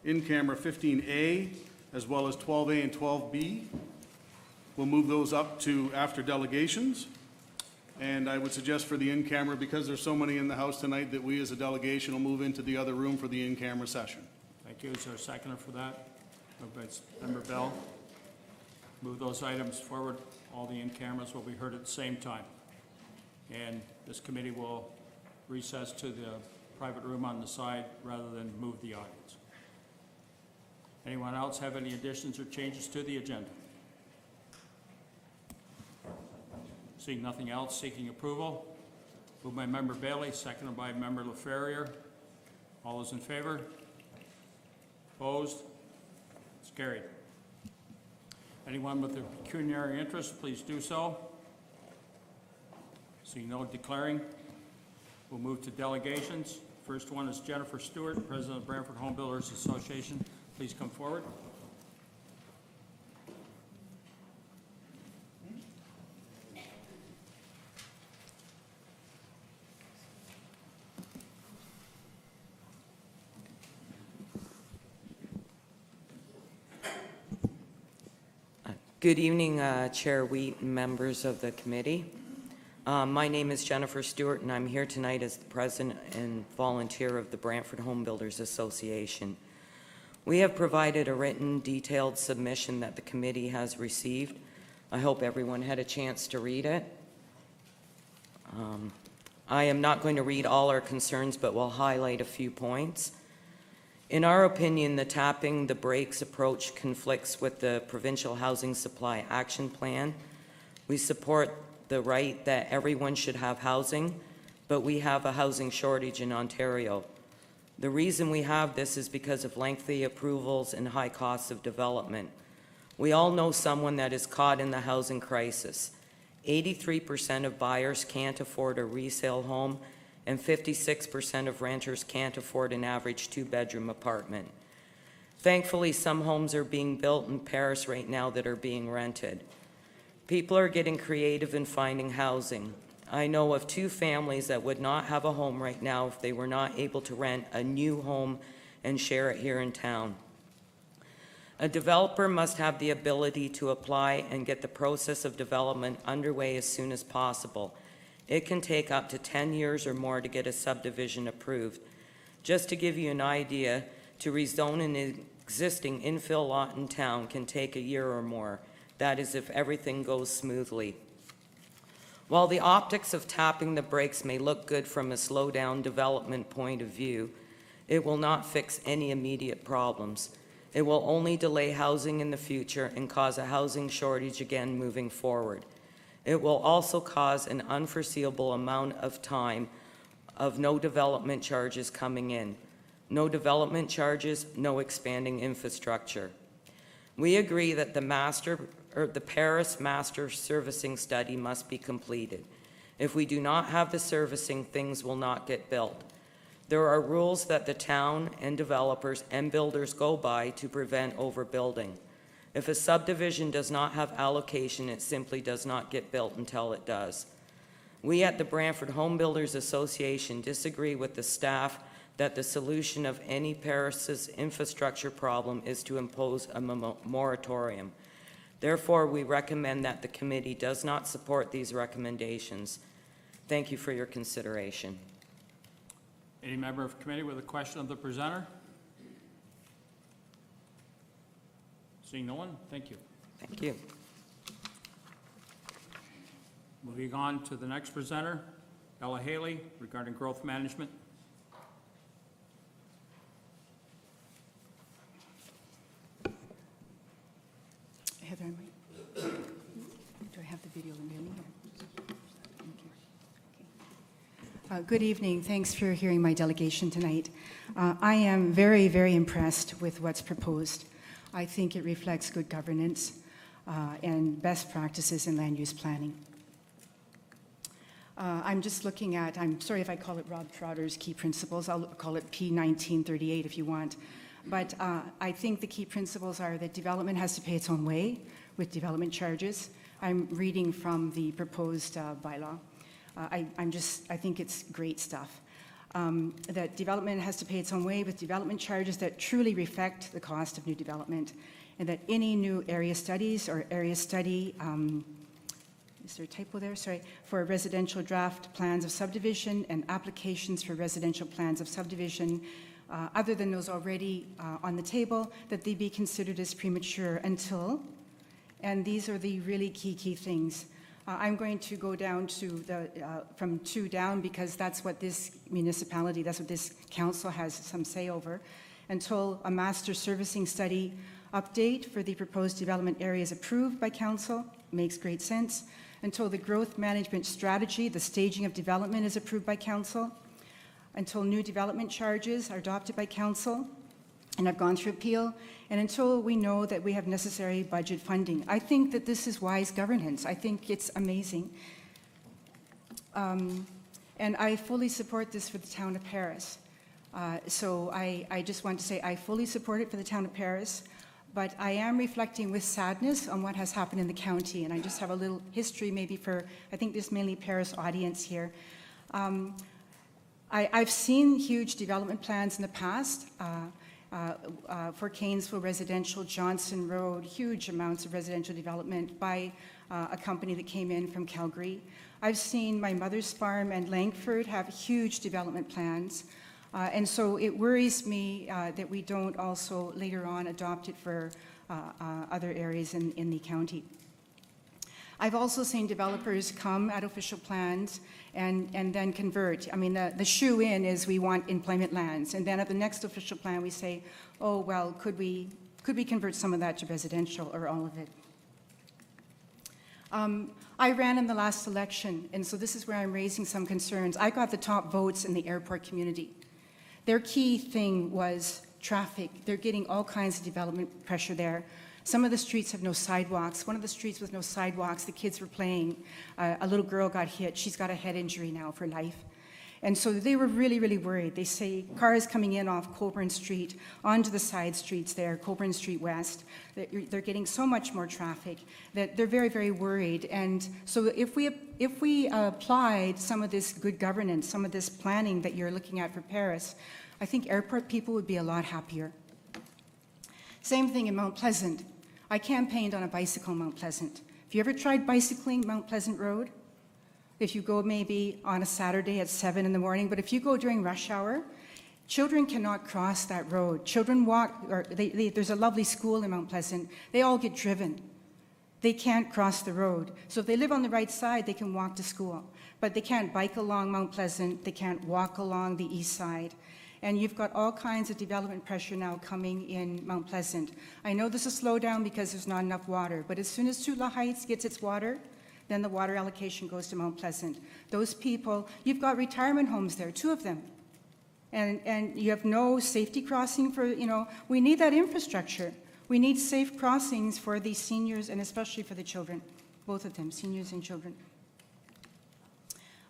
in camera 15A, as well as 12A and 12B. We'll move those up to after delegations. And I would suggest for the in-camera, because there's so many in the House tonight, that we as a delegation will move into the other room for the in-camera session. Thank you. Is there a seconder for that? Moved by Member Bell. Move those items forward. All the in-cameras will be heard at the same time. And this committee will recess to the private room on the side rather than move the audience. Anyone else have any additions or changes to the agenda? Seeing nothing else, seeking approval. Moved by Member Bailey, seconded by Member LaFerrier. All those in favor? Opposed? It's carried. Anyone with a pecuniary interest, please do so. Seeing no declaring, we'll move to delegations. First one is Jennifer Stewart, President of Brantford Home Builders Association. Please come forward. Good evening, Chair Wheat and members of the committee. My name is Jennifer Stewart, and I'm here tonight as the President and volunteer of the Brantford Home Builders Association. We have provided a written, detailed submission that the committee has received. I hope everyone had a chance to read it. I am not going to read all our concerns, but will highlight a few points. In our opinion, the tapping the brakes approach conflicts with the Provincial Housing Supply Action Plan. We support the right that everyone should have housing, but we have a housing shortage in Ontario. The reason we have this is because of lengthy approvals and high costs of development. We all know someone that is caught in the housing crisis. 83% of buyers can't afford a resale home, and 56% of renters can't afford an average two-bedroom apartment. Thankfully, some homes are being built in Paris right now that are being rented. People are getting creative in finding housing. I know of 2 families that would not have a home right now if they were not able to rent a new home and share it here in town. A developer must have the ability to apply and get the process of development underway as soon as possible. It can take up to 10 years or more to get a subdivision approved. Just to give you an idea, to rezone an existing infill lot in town can take a year or more. That is if everything goes smoothly. While the optics of tapping the brakes may look good from a slowdown development point of view, it will not fix any immediate problems. It will only delay housing in the future and cause a housing shortage again moving forward. It will also cause an unforeseeable amount of time of no development charges coming in. No development charges, no expanding infrastructure. We agree that the Paris Master Servicing Study must be completed. If we do not have the servicing, things will not get built. There are rules that the town and developers and builders go by to prevent overbuilding. If a subdivision does not have allocation, it simply does not get built until it does. We at the Brantford Home Builders Association disagree with the staff that the solution of any Paris's infrastructure problem is to impose a moratorium. Therefore, we recommend that the committee does not support these recommendations. Thank you for your consideration. Any member of the committee with a question of the presenter? Seeing no one, thank you. Thank you. Moving on to the next presenter, Ella Haley, regarding growth management. Heather, do I have the video remaining here? Thank you. Okay. Good evening. Thanks for hearing my delegation tonight. I am very, very impressed with what's proposed. I think it reflects good governance and best practices in land use planning. I'm just looking at, I'm sorry if I call it Rob Trotter's key principles. I'll call it P1938 if you want. But I think the key principles are that development has to pay its own way with development charges. I'm reading from the proposed bylaw. I think it's great stuff. that development has to pay its own way with development charges that truly reflect the cost of new development, and that any new area studies or area study, is there a typo there? Sorry, for residential draft plans of subdivision and applications for residential plans of subdivision, other than those already on the table, that they be considered as premature until, and these are the really key things. I'm going to go down to from 2 down because that's what this municipality, that's what this council has some say over, until a master servicing study update for the proposed development area is approved by council, makes great sense, until the growth management strategy, the staging of development is approved by council, until new development charges are adopted by council, and I've gone through appeal, and until we know that we have necessary budget funding. I think that this is wise governance. I think it's amazing. And I fully support this for the town of Paris. So I just want to say I fully support it for the town of Paris, but I am reflecting with sadness on what has happened in the county, and I just have a little history maybe for, I think there's mainly Paris audience here. I've seen huge development plans in the past for Cainsville Residential, Johnson Road, huge amounts of residential development by a company that came in from Calgary. I've seen my mother's farm and Langford have huge development plans. And so it worries me that we don't also later on adopt it for other areas in the county. I've also seen developers come at official plans and then convert. I mean, the shoe-in is we want employment lands, and then at the next official plan we say, oh, well, could we convert some of that to residential or all of it? I ran in the last election, and so this is where I'm raising some concerns. I got the top votes in the airport community. Their key thing was traffic. They're getting all kinds of development pressure there. Some of the streets have no sidewalks. One of the streets with no sidewalks, the kids were playing. A little girl got hit. She's got a head injury now for life. And so they were really worried. They say cars coming in off Colburn Street onto the side streets there, Colburn Street West, they're getting so much more traffic that they're very worried. And so if we applied some of this good governance, some of this planning that you're looking at for Paris, I think airport people would be a lot happier. Same thing in Mount Pleasant. I campaigned on a bicycle in Mount Pleasant. Have you ever tried bicycling Mount Pleasant Road? If you go maybe on a Saturday at 7 in the morning, but if you go during rush hour, children cannot cross that road. Children walk, or there's a lovely school in Mount Pleasant. They all get driven. They can't cross the road. So if they live on the right side, they can walk to school. But they can't bike along Mount Pleasant. They can't walk along the east side. And you've got all kinds of development pressure now coming in Mount Pleasant. I know there's a slowdown because there's not enough water, but as soon as Tula Heights gets its water, then the water allocation goes to Mount Pleasant. Those people, you've got retirement homes there, 2 of them. And you have no safety crossing for, we need that infrastructure. We need safe crossings for the seniors and especially for the children, both of them, seniors and children.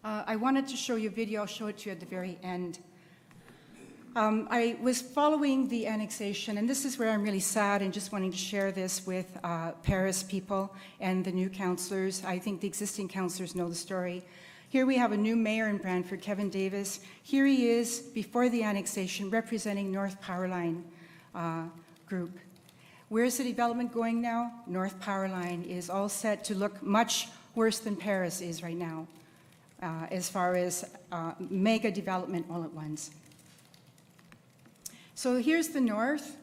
I wanted to show you a video. I'll show it to you at the very end. I was following the annexation, and this is where I'm really sad and just wanting to share this with Paris people and the new councillors. I think the existing councillors know the story. Here we have a new mayor in Brantford, Kevin Davis. Here he is before the annexation representing North Powerline Group. Where's the development going now? North Powerline is all set to look much worse than Paris is right now as far as mega development all at once. So here's the north,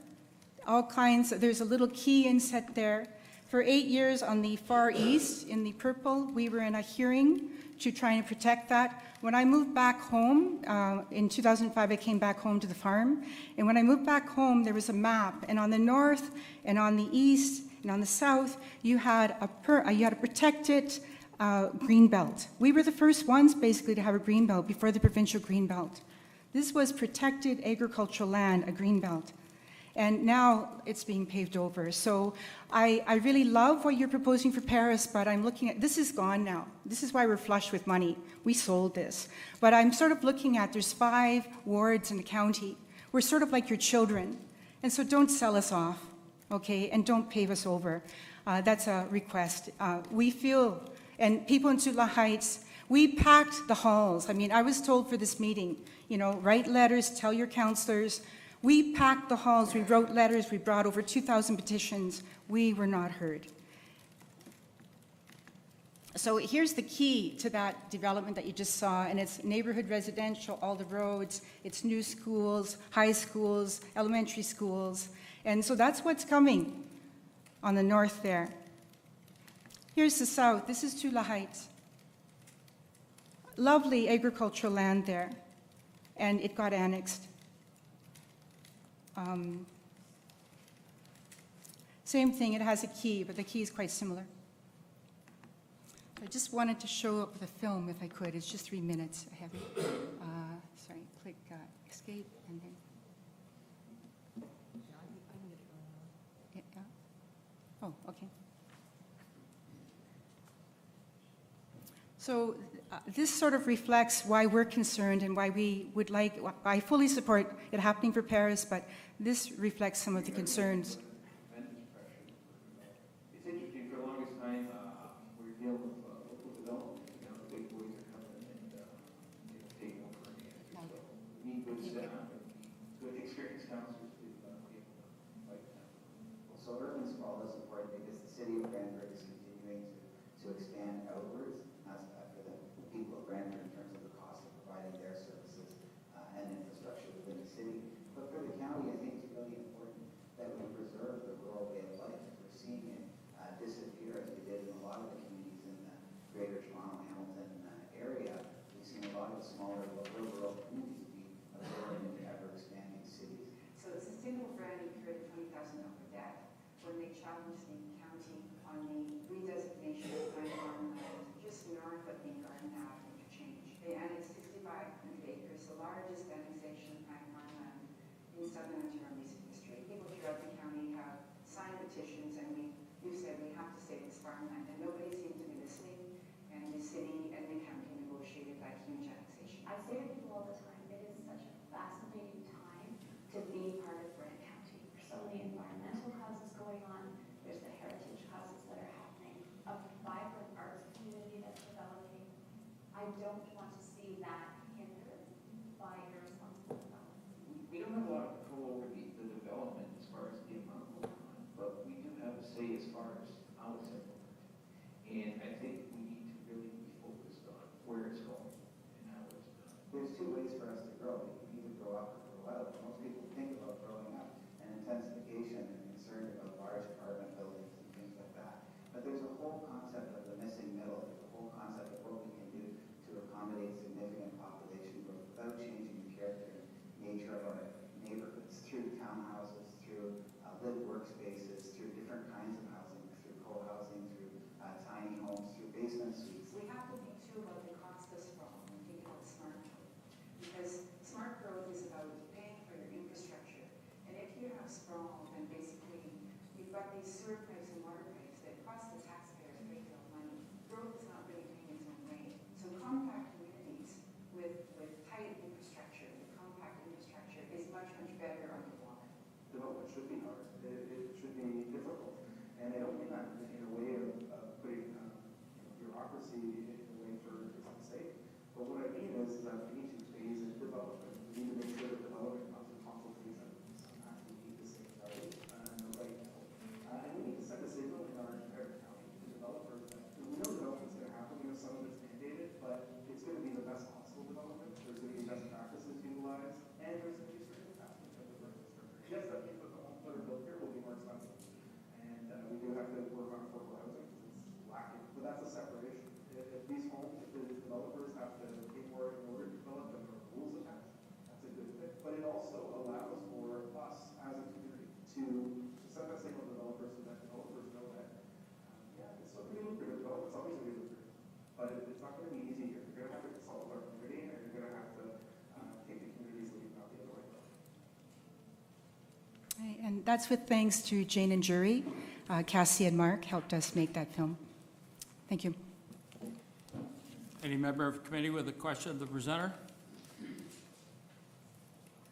all kinds, there's a little key inset there. For 8 years on the far east, in the purple, we were in a hearing to try and protect that. When I moved back home, in 2005, I came back home to the farm. And when I moved back home, there was a map. And on the north and on the east and on the south, you had a protected green belt. We were the first ones, basically, to have a green belt before the provincial green belt. This was protected agricultural land, a green belt. And now it's being paved over. So I really love what you're proposing for Paris, but I'm looking at, this is gone now. This is why we're flush with money. We sold this. But I'm sort of looking at, there's 5 wards in the county. We're sort of like your children. And so don't sell us off, okay? And don't pave us over. That's a request. We feel, and people in Tula Heights, We packed the halls. I mean, I was told for this meeting, you know, write letters, tell your counselors. We packed the halls, we wrote letters, we brought over 2,000 petitions. We were not heard. So here's the key to that development that you just saw, and it's neighborhood residential, all the roads, it's new schools, high schools, elementary schools, and so that's what's coming on the north there. Here's the south. This is Tula Heights. Lovely agricultural land there, and it got annexed. Same thing, it has a key, but the key is quite similar. I just wanted to show up the film if I could. It's just 3 minutes. I have it. Sorry, click escape and then. Yeah. Oh, okay. So this sort of reflects why we're concerned and why we would like, I fully support it happening for Paris, but this reflects some of the concerns. It's interesting, for the longest time, we were dealing with local development, you know, the big boys are coming and, taking over again. So we need good staff and good experienced counselors to be able to fight that. Well, so urban sprawl is important because the city of Brantford is continuing to expand outwards. That's for the people of Brantford in terms of the cost of providing their services and infrastructure within the city. But for the county, I think it's really important that we preserve the rural way of life. We're seeing it disappear as we did in a lot of the communities in the greater Toronto, Hamilton area. We've seen a lot of smaller, rural communities be absorbed into ever-expanding cities. So the Sustainable Branding incurred a $20,000 debt when they challenged the county on the redesignation of Pine Farmland just north of the Garden Ave interchange. They annexed 6,500 acres, the largest annexation of Pine Farmland in southern Ontario recent history. People throughout the county have signed petitions, and we've said we have to save this farmland, and nobody seems to be listening, and the city and the county negotiated that huge annexation. I say to people all the time, it is such a fascinating time to be part of Brant County. There's so many environmental causes going on. There's the heritage causes that are happening. A vibrant arts community that's developing. I don't want to see that hindered by irresponsible development. We don't have a lot of control over the development as far as the amount going on, but we do have a say as far as how it's implemented. And I think we need to really be focused on where it's going and how it's done. There's two ways for us to grow. We can either grow up or grow out. Most people think about growing up and intensification and concerned about large apartment buildings and things like that. But there's a whole concept of the missing middle. There's a whole concept of what we can do to accommodate significant population growth without changing the character and nature of our neighborhoods through townhouses, through lit workspaces, through different kinds of housing, through co-housing, through tiny homes, through basement suites. We have to think too about the cost of sprawl and think about smart growth. Because smart growth is about paying for your infrastructure. And if you have sprawl, then basically you've got these sewer pipes and water pipes that cost the taxpayers a great deal of money. Growth is not really paying its own way. So compact communities with tight infrastructure, with compact infrastructure is much, much better underwater. Development should be hard. It should be difficult. And I don't mean that in a way of putting bureaucracy in a way for its own sake. But what I mean is that we need to phase in development. We need to make sure that development comes in consultation. Sometimes we need to say no and the right no. And we need to send a signal in our entire county to developers that we know development's going to happen. We know some of it's mandated, but it's going to be the best possible development. There's going to be best practices utilized, and there's going to be certain investment in the infrastructure. Yes, that means that the homes that are built here will be more expensive. And we do have to work on affordable housing because it's lacking. But that's a separate issue. If these homes, if the developers have to pay more in order to develop them, there are rules attached, that's a good thing. But it also allows for us as a community to send that signal to developers so that developers know that, it's still going to be lucrative. Development's always going to be lucrative. But it's not going to be easy here. You're going to have to consult with our community, and you're going to have to take the community's lead, not the other way. And that's with thanks to Jane and Jury. Cassie and Mark helped us make that film. Thank you. Any member of committee with a question of the presenter?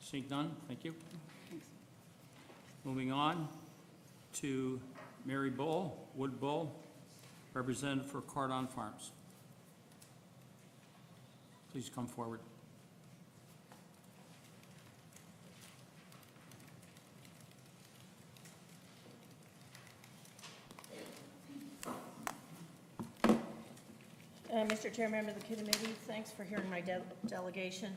Seeing none, thank you. Moving on to Mary Bull, Wood Bull, representative for Cordon Farms. please come forward. Mr. Chair, member of the committee, thanks for hearing my delegation.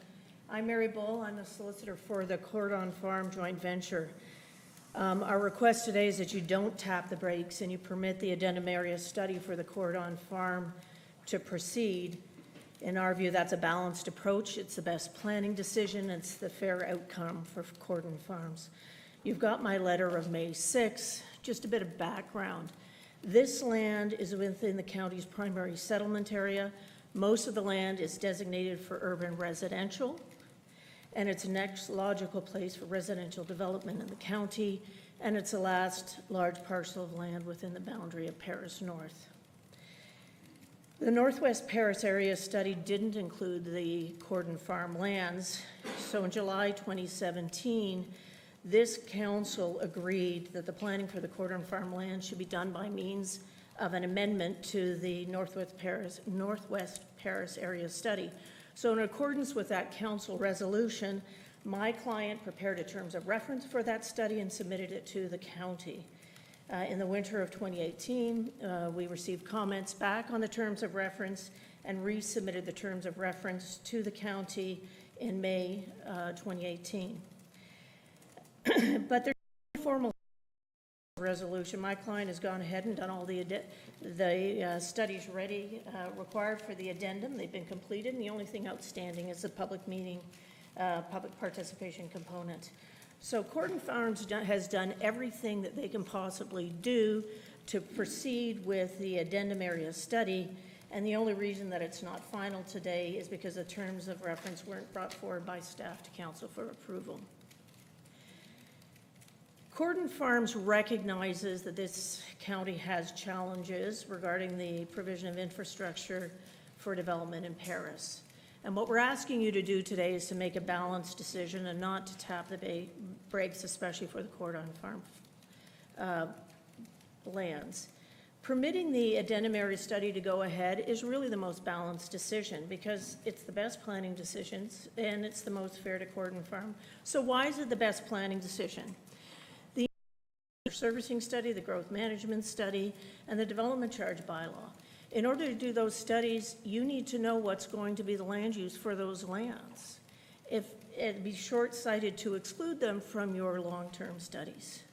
I'm Mary Bull. I'm the solicitor for the Cordon Farm joint venture. Our request today is that you don't tap the brakes and you permit the addendum area study for the Cordon Farm to proceed. In our view, that's a balanced approach. It's the best planning decision. It's the fair outcome for Cordon Farms. You've got my letter of May 6. Just a bit of background. This land is within the county's primary settlement area. Most of the land is designated for urban residential, and it's the next logical place for residential development in the county, and it's the last large parcel of land within the boundary of Paris North. The Northwest Paris area study didn't include the Cordon Farm lands, so in July 2017, this council agreed that the planning for the Cordon Farm land should be done by means of an amendment to the Northwest Paris area study. So in accordance with that council resolution, my client prepared a terms of reference for that study and submitted it to the county. In the winter of 2018, we received comments back on the terms of reference and resubmitted the terms of reference to the county in May 2018. But there's no formal resolution. My client has gone ahead and done all the studies ready required for the addendum. They've been completed, and the only thing outstanding is the public meeting, public participation component. So Cordon Farms has done everything that they can possibly do to proceed with the addendum area study, and the only reason that it's not final today is because the terms of reference weren't brought forward by staff to council for approval. Cordon Farms recognizes that this county has challenges regarding the provision of infrastructure for development in Paris. And what we're asking you to do today is to make a balanced decision and not to tap the brakes, especially for the Cordon Farm lands. Permitting the addendum area study to go ahead is really the most balanced decision because it's the best planning decisions and it's the most fair to Cordon Farm. So why is it the best planning decision? Servicing study, the growth management study, and the development charge bylaw. In order to do those studies, you need to know what's going to be the land use for those lands. It'd be short-sighted to exclude them from your long-term studies.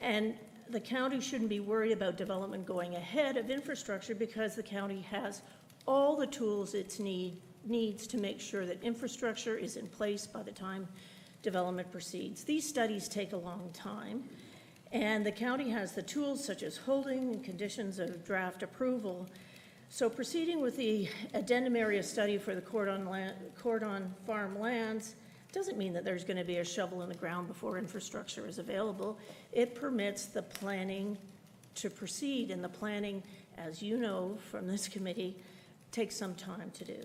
And the county shouldn't be worried about development going ahead of infrastructure because the county has all the tools it needs to make sure that infrastructure is in place by the time development proceeds. These studies take a long time. And the county has the tools such as holding and conditions of draft approval. So proceeding with the addendum area study for the Cordon Farm lands doesn't mean that there's going to be a shovel in the ground before infrastructure is available. It permits the planning to proceed, and the planning, as you know from this committee, takes some time to do.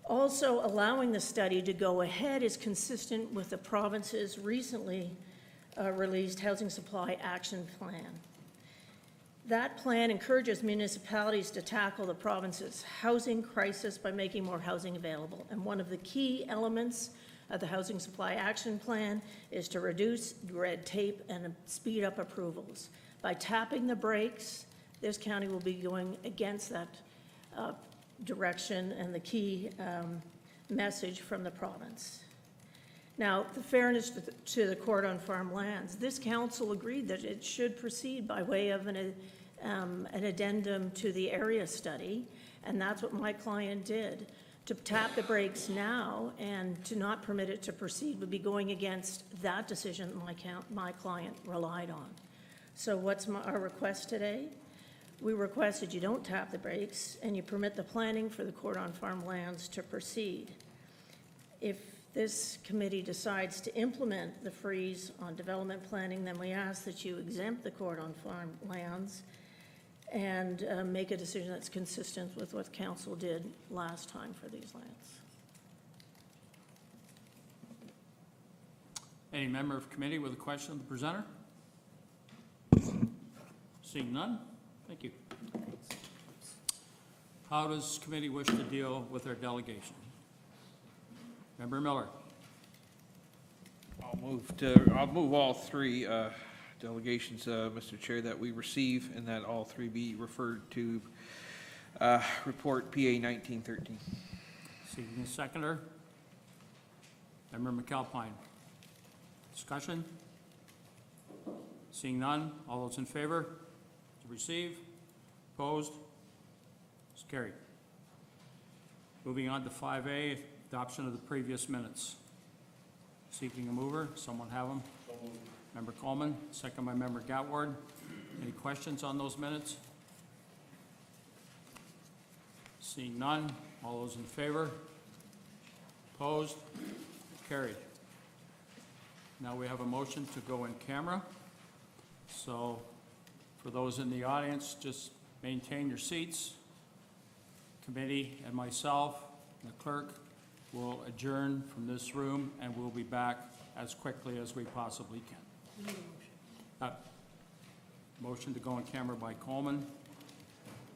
Also, allowing the study to go ahead is consistent with the province's recently released Housing Supply Action Plan. That plan encourages municipalities to tackle the province's housing crisis by making more housing available. And one of the key elements of the Housing Supply Action Plan is to reduce red tape and speed up approvals. By tapping the brakes, this county will be going against that direction and the key message from the province. Now, the fairness to the Cordon Farm lands, this council agreed that it should proceed by way of an addendum to the area study, and that's what my client did. To tap the brakes now and to not permit it to proceed would be going against that decision that my client relied on. So what's our request today? We request that you don't tap the brakes and you permit the planning for the Cordon Farm lands to proceed. If this committee decides to implement the freeze on development planning, then we ask that you exempt the Cordon Farm lands and make a decision that's consistent with what council did last time for these lands. Any member of committee with a question of the presenter? Seeing none, thank you. How does committee wish to deal with our delegation? Member Miller? I'll move all three delegations, Mr. Chair, that we receive, and that all three be referred to report PA 1913. Seeking a seconder. Member McAlpine. Discussion? Seeing none, all those in favor to receive? Opposed? It's carried. Moving on to 5A, adoption of the previous minutes. Seeking a mover, someone have them? Member Coleman, second by Member Gatward. Any questions on those minutes? Seeing none, all those in favor? Opposed? Carried. Now we have a motion to go in camera. So for those in the audience, just maintain your seats. Committee and myself and the clerk will adjourn from this room, and we'll be back as quickly as we possibly can. Motion to go in camera by Coleman,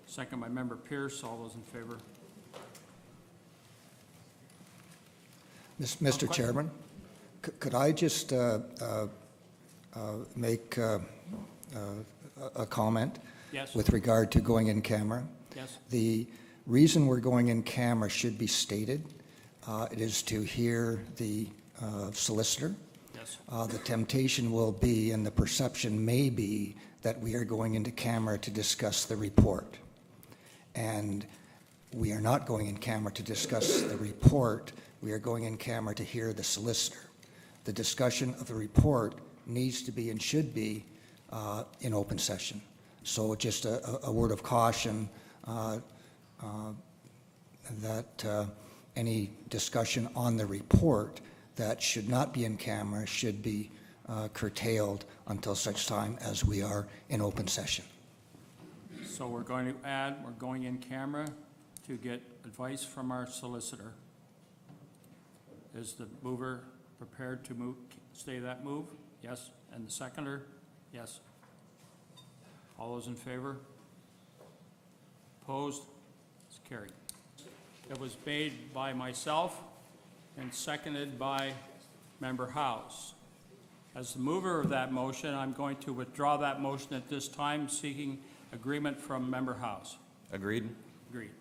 second by Member Pierce. All those in favor? Mr. Chairman, could I just make a comment? Yes. With regard to going in camera? Yes. The reason we're going in camera should be stated. It is to hear the solicitor. Yes. The temptation will be, and the perception may be, that we are going into camera to discuss the report. And we are not going in camera to discuss the report. We are going in camera to hear the solicitor. The discussion of the report needs to be and should be in open session. So just a word of caution that any discussion on the report that should not be in camera should be curtailed until such time as we are in open session. So we're going to add, we're going in camera to get advice from our solicitor. Is the mover prepared to move, stay that move? Yes. And the seconder? Yes. All those in favor? Opposed? It's carried. It was made by myself and seconded by Member House. As the mover of that motion, I'm going to withdraw that motion at this time, seeking agreement from Member House. Agreed. Agreed.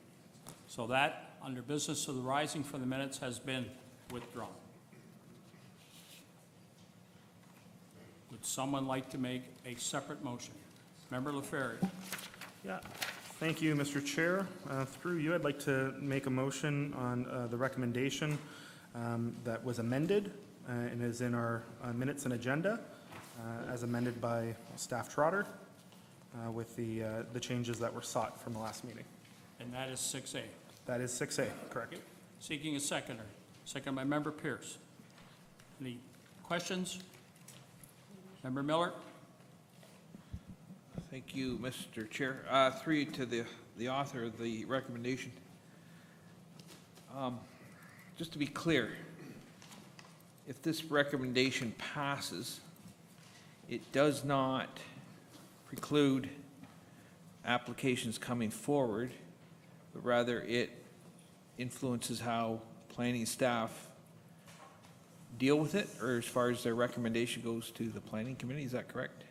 So that, under business of the rising from the minutes, has been withdrawn. Would someone like to make a separate motion? Member LaFerrier. Yeah, thank you, Mr. Chair. Through you, I'd like to make a motion on the recommendation that was amended and is in our minutes and agenda, as amended by Staff Trotter, with the changes that were sought from the last meeting. And that is 6A. That is 6A, correct. Seeking a seconder. Second by Member Pierce. Any questions? Member Miller? Thank you, Mr. Chair. Three to the author of the recommendation. Just to be clear, if this recommendation passes, it does not preclude applications coming forward, but rather it influences how planning staff deal with it, or as far as their recommendation goes to the planning committee. Is that correct?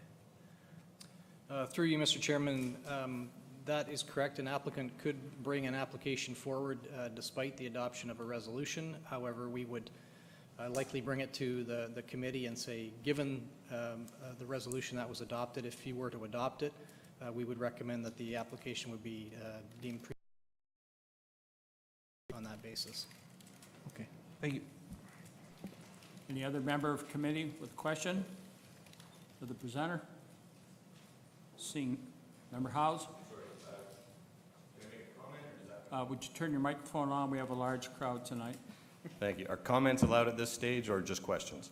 Through you, Mr. Chairman, that is correct. An applicant could bring an application forward despite the adoption of a resolution. However, we would likely bring it to the committee and say, given the resolution that was adopted, if you were to adopt it, we would recommend that the application would be deemed on that basis. Okay, thank you. Any other member of committee with a question for the presenter? Seeing Member Howes? Would you turn your microphone on? We have a large crowd tonight. Thank you. Are comments allowed at this stage or just questions?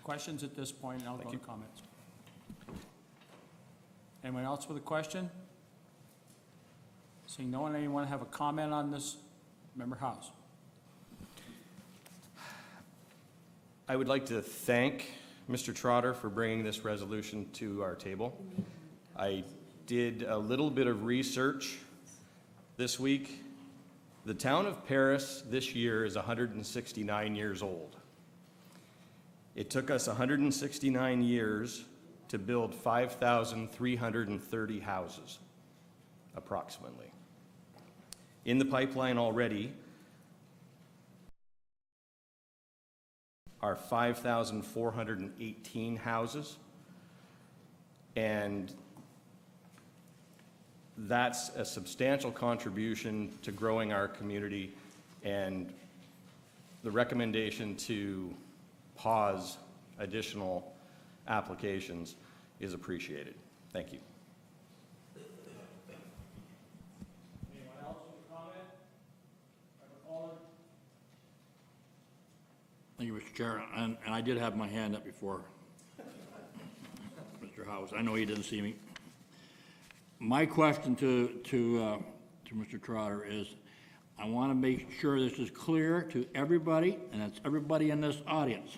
Questions at this point, and I'll go to comments. Anyone else with a question? Seeing no one, anyone have a comment on this? Member House. I would like to thank Mr. Trotter for bringing this resolution to our table. I did a little bit of research this week The town of Paris this year is 169 years old. It took us 169 years to build 5,330 houses, approximately. In the pipeline already are 5,418 houses, and that's a substantial contribution to growing our community, and the recommendation to pause additional applications is appreciated. Thank you. Anyone else with a comment? Member Pollard? Thank you, Mr. Chair, and I did have my hand up before Mr. House. I know he didn't see me. My question to Mr. Trotter is, I want to make sure this is clear to everybody, and it's everybody in this audience.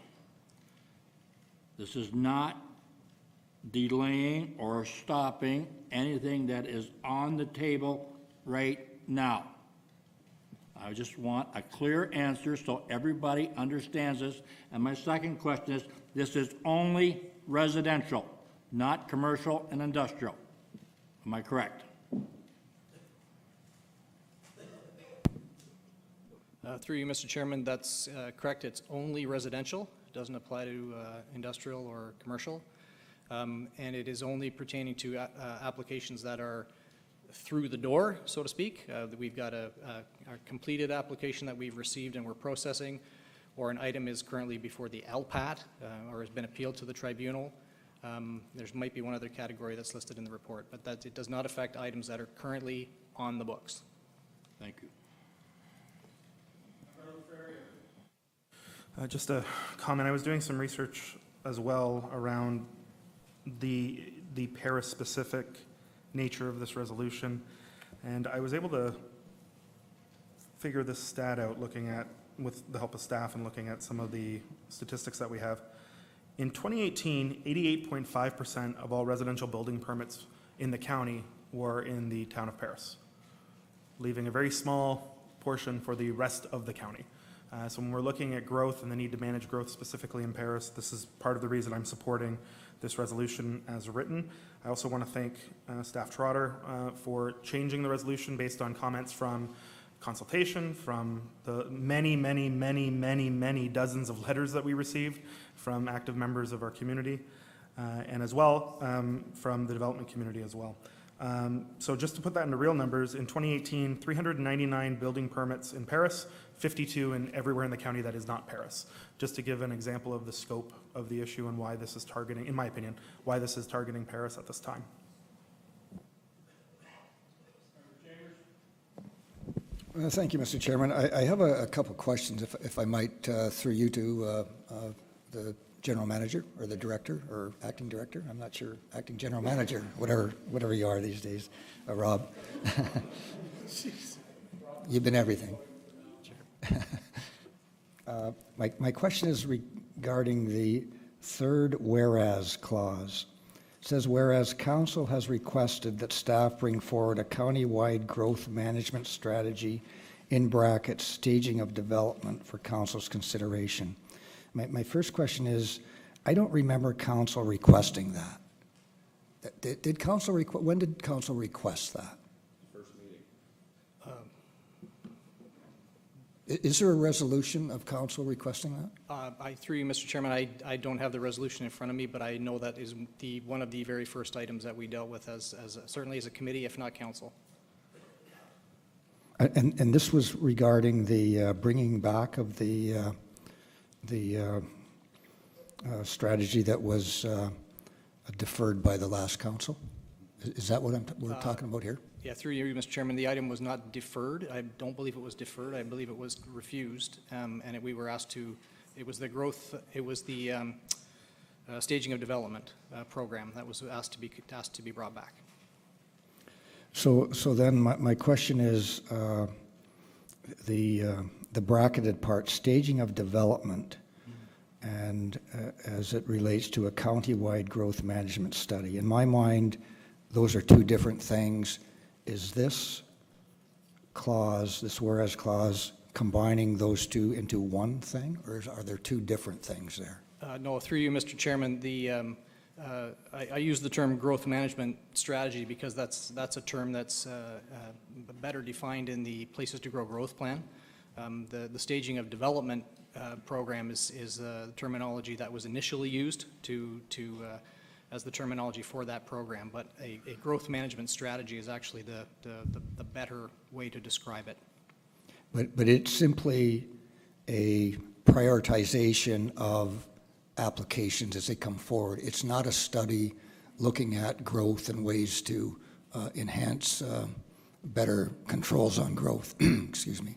This is not delaying or stopping anything that is on the table right now. I just want a clear answer so everybody understands this. And my second question is, this is only residential, not commercial and industrial. Am I correct? Through you, Mr. Chairman, that's correct. It's only residential. It doesn't apply to industrial or commercial. And it is only pertaining to applications that are through the door, so to speak. We've got a completed application that we've received and we're processing, or an item is currently before the LPAT or has been appealed to the tribunal. There might be one other category that's listed in the report, but that it does not affect items that are currently on the books. Thank you. Just a comment. I was doing some research as well around the Paris-specific nature of this resolution, and I was able to figure this stat out looking at, with the help of staff and looking at some of the statistics that we have. In 2018, 88.5% of all residential building permits in the county were in the town of Paris, leaving a very small portion for the rest of the county. So when we're looking at growth and the need to manage growth specifically in Paris, this is part of the reason I'm supporting this resolution as written. I also want to thank Staff Trotter for changing the resolution based on comments from consultation, from the many dozens of letters that we received from active members of our community, and as well from the development community as well. So just to put that into real numbers, in 2018, 399 building permits in Paris, 52 in everywhere in the county that is not Paris. Just to give an example of the scope of the issue and why this is targeting, in my opinion, why this is targeting Paris at this time. Thank you, Mr. Chairman. I have a couple questions, if I might, through you to the general manager or the director or acting director. I'm not sure, acting general manager, whatever you are these days, Rob. You've been everything. My question is regarding the third whereas clause. It says, whereas council has requested that staff bring forward a county-wide growth management strategy, in brackets, staging of development for council's consideration. My first question is, I don't remember council requesting that. Did council when did council request that? First meeting. Is there a resolution of council requesting that? Through you, Mr. Chairman, I don't have the resolution in front of me, but I know that is one of the very first items that we dealt with certainly as a committee, if not council. And this was regarding the bringing back of the strategy that was deferred by the last council? Is that what we're talking about here? Yeah, through you, Mr. Chairman, the item was not deferred. I don't believe it was deferred. I believe it was refused, and we were asked to. It was the growth. It was the staging of development program that was asked to be brought back. So then my question is the bracketed part, staging of development, and as it relates to a county-wide growth management study. In my mind, those are two different things. Is this clause, this whereas clause, combining those two into one thing, or are there two different things there? No, through you, Mr. Chairman, I use the term growth management strategy because that's a term that's better defined in the Places to Grow growth plan. The staging of development program is the terminology that was initially used as the terminology for that program, but a growth management strategy is actually the better way to describe it. But it's simply a prioritization of applications as they come forward. It's not a study looking at growth and ways to enhance better controls on growth. Excuse me.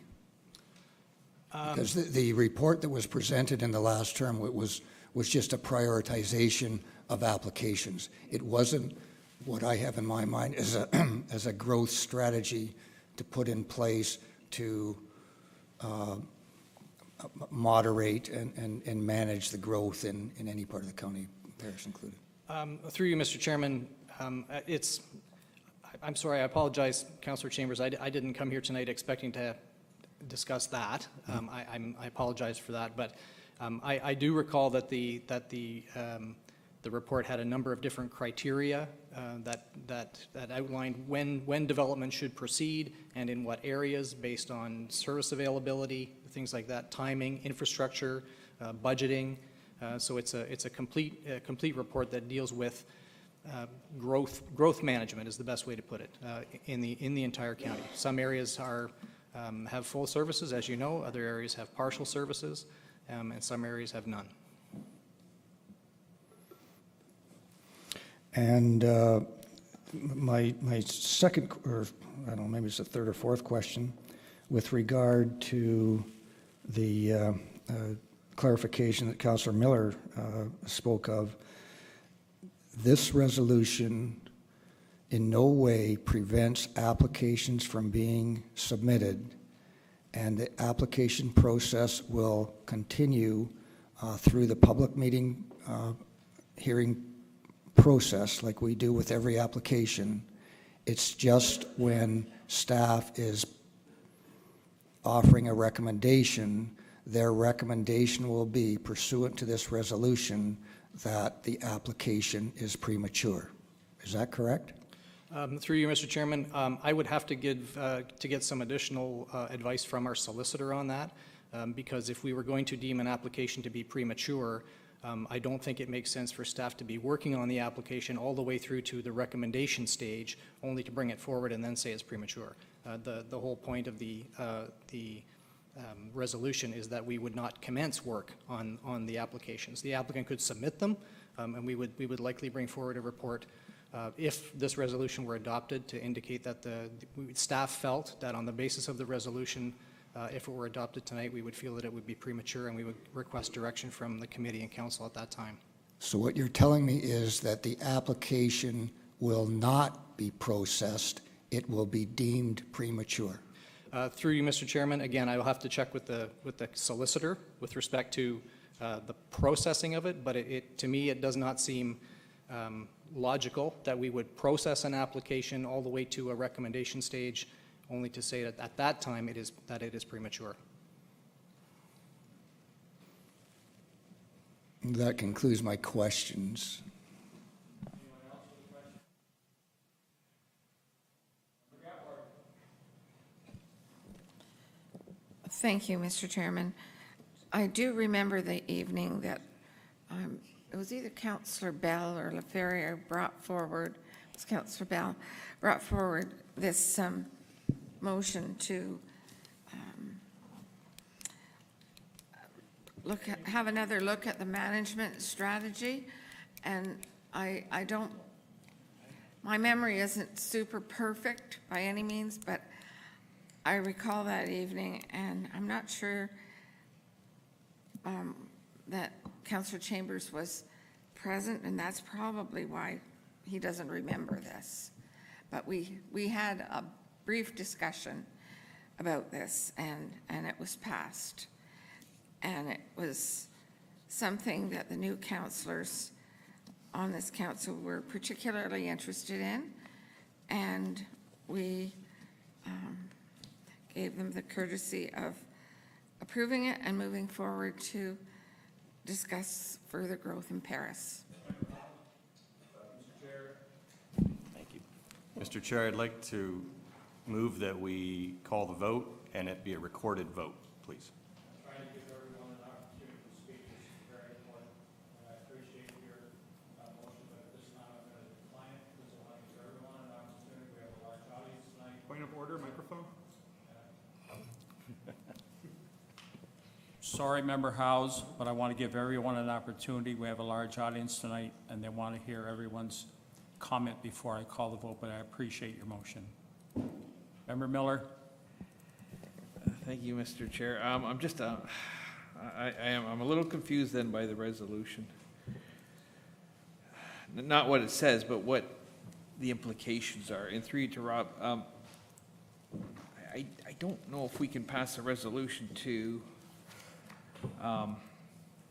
Because the report that was presented in the last term was just a prioritization of applications. It wasn't what I have in my mind as a growth strategy to put in place to moderate and manage the growth in any part of the county, Paris included. Through you, Mr. Chairman, I'm sorry, I apologize, Councillor Chambers. I didn't come here tonight expecting to discuss that. I apologize for that, but I do recall that the report had a number of different criteria that outlined when development should proceed and in what areas based on service availability, things like that, timing, infrastructure, budgeting. So it's a complete report that deals with growth management is the best way to put it in the entire county. Some areas have full services, as you know. Other areas have partial services, and some areas have none. And my second, or I don't know, maybe it's the third or fourth question, with regard to the clarification that Councillor Miller spoke of, this resolution in no way prevents applications from being submitted, and the application process will continue through the public meeting hearing process like we do with every application. It's just when staff is offering a recommendation, their recommendation will be pursuant to this resolution that the application is premature. Is that correct? Through you, Mr. Chairman, I would have to get some additional advice from our solicitor on that, because if we were going to deem an application to be premature, I don't think it makes sense for staff to be working on the application all the way through to the recommendation stage, only to bring it forward and then say it's premature. The whole point of the resolution is that we would not commence work on the applications. The applicant could submit them, and we would likely bring forward a report if this resolution were adopted to indicate that the staff felt that on the basis of the resolution, if it were adopted tonight, we would feel that it would be premature, and we would request direction from the committee and council at that time. So what you're telling me is that the application will not be processed, it will be deemed premature. Through you, Mr. Chairman, again, I will have to check with the solicitor with respect to the processing of it, but to me, it does not seem logical that we would process an application all the way to a recommendation stage, only to say that at that time it is premature. That concludes my questions. Thank you, Mr. Chairman. I do remember the evening that it was either Councillor Bell or LaFerrier brought forward, it was Councillor Bell, brought forward this motion to have another look at the management strategy. And I don't, my memory isn't super perfect by any means, but I recall that evening, and I'm not sure that Councillor Chambers was present, and that's probably why he doesn't remember this. But we had a brief discussion about this, and it was passed. And it was something that the new councillors on this council were particularly interested in, and we gave them the courtesy of approving it and moving forward to discuss further growth in Paris. Thank you. Mr. Chair, I'd like to move that we call the vote and it be a recorded vote, please. Trying to give everyone an opportunity to speak is very important, and I appreciate your motion, but at this time I'm going to decline it because I want to give everyone an opportunity. We have a large audience tonight. Point of order, microphone? Sorry, Member Howes, but I want to give everyone an opportunity. We have a large audience tonight, and they want to hear everyone's comment before I call the vote, but I appreciate your motion. Member Miller? Thank you, Mr. Chair. I'm just, I'm a little confused then by the resolution. Not what it says, but what the implications are. And through you to Rob, I don't know if we can pass a resolution to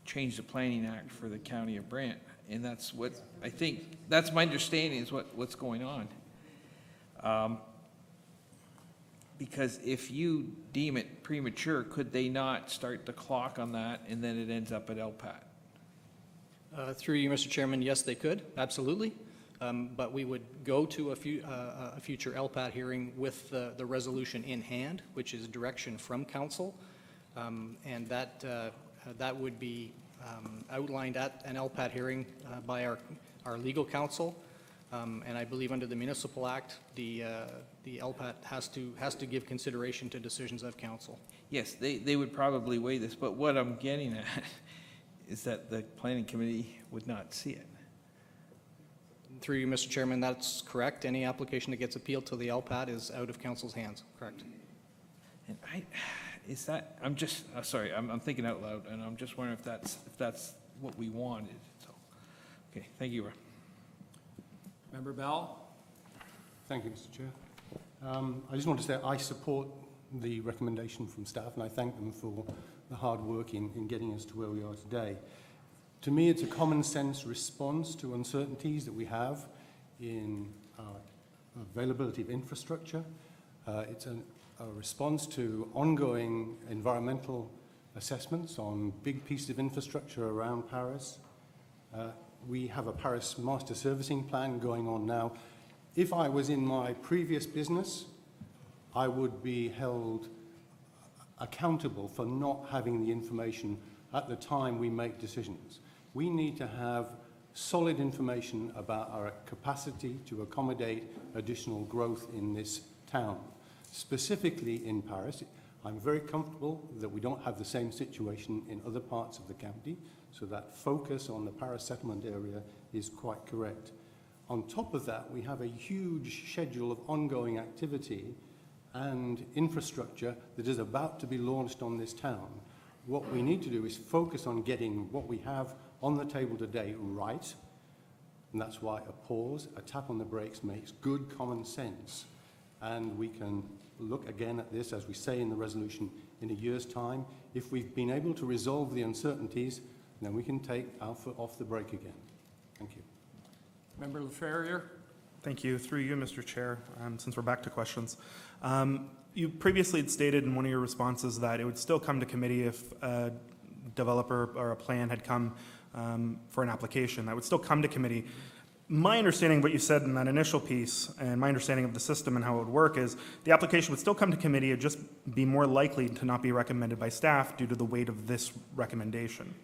change the Planning Act for the County of Brant. And that's what, I think, that's my understanding is what's going on. Because if you deem it premature, could they not start the clock on that and then it ends up at LPAT? Through you, Mr. Chairman, yes, they could, absolutely. But we would go to a future LPAT hearing with the resolution in hand, which is direction from council. And that would be outlined at an LPAT hearing by our legal counsel. And I believe under the Municipal Act, the LPAT has to give consideration to decisions of council. Yes, they would probably weigh this, but what I'm getting at is that the planning committee would not see it. Through you, Mr. Chairman, that's correct. Any application that gets appealed to the LPAT is out of council's hands, correct? And I'm just, sorry, I'm thinking out loud, and I'm just wondering if that's what we wanted, so. Okay, thank you. Member Bell? Thank you, Mr. Chair. I just want to say I support the recommendation from staff, and I thank them for the hard work in getting us to where we are today. To me, it's a common sense response to uncertainties that we have in availability of infrastructure. It's a response to ongoing environmental assessments on big pieces of infrastructure around Paris. We have a Paris Master Servicing Plan going on now. If I was in my previous business, I would be held accountable for not having the information at the time we make decisions. We need to have solid information about our capacity to accommodate additional growth in this town. Specifically in Paris, I'm very comfortable that we don't have the same situation in other parts of the county, so that focus on the Paris settlement area is quite correct. On top of that, we have a huge schedule of ongoing activity and infrastructure that is about to be launched on this town. What we need to do is focus on getting what we have on the table today right, and that's why a pause, a tap on the brakes makes good common sense. And we can look again at this, as we say in the resolution, in a year's time. If we've been able to resolve the uncertainties, then we can take our foot off the brake again. Thank you. Member LaFerrier? Thank you. Through you, Mr. Chair, since we're back to questions. You previously had stated in one of your responses that it would still come to committee if a developer or a plan had come for an application. That would still come to committee. My understanding of what you said in that initial piece and my understanding of the system and how it would work is the application would still come to committee, it would just be more likely to not be recommended by staff due to the weight of this recommendation.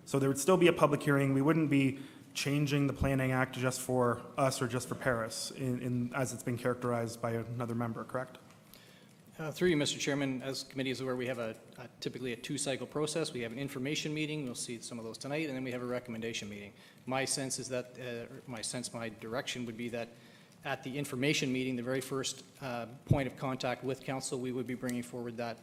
So there would still be a public hearing. We wouldn't be changing the Planning Act just for us or just for Paris as it's been characterized by another member, correct? Through you, Mr. Chairman, as committee is aware, we have typically a two-cycle process. We have an information meeting, we'll see some of those tonight, and then we have a recommendation meeting. My sense is that, my direction would be that at the information meeting, the very first point of contact with council, we would be bringing forward that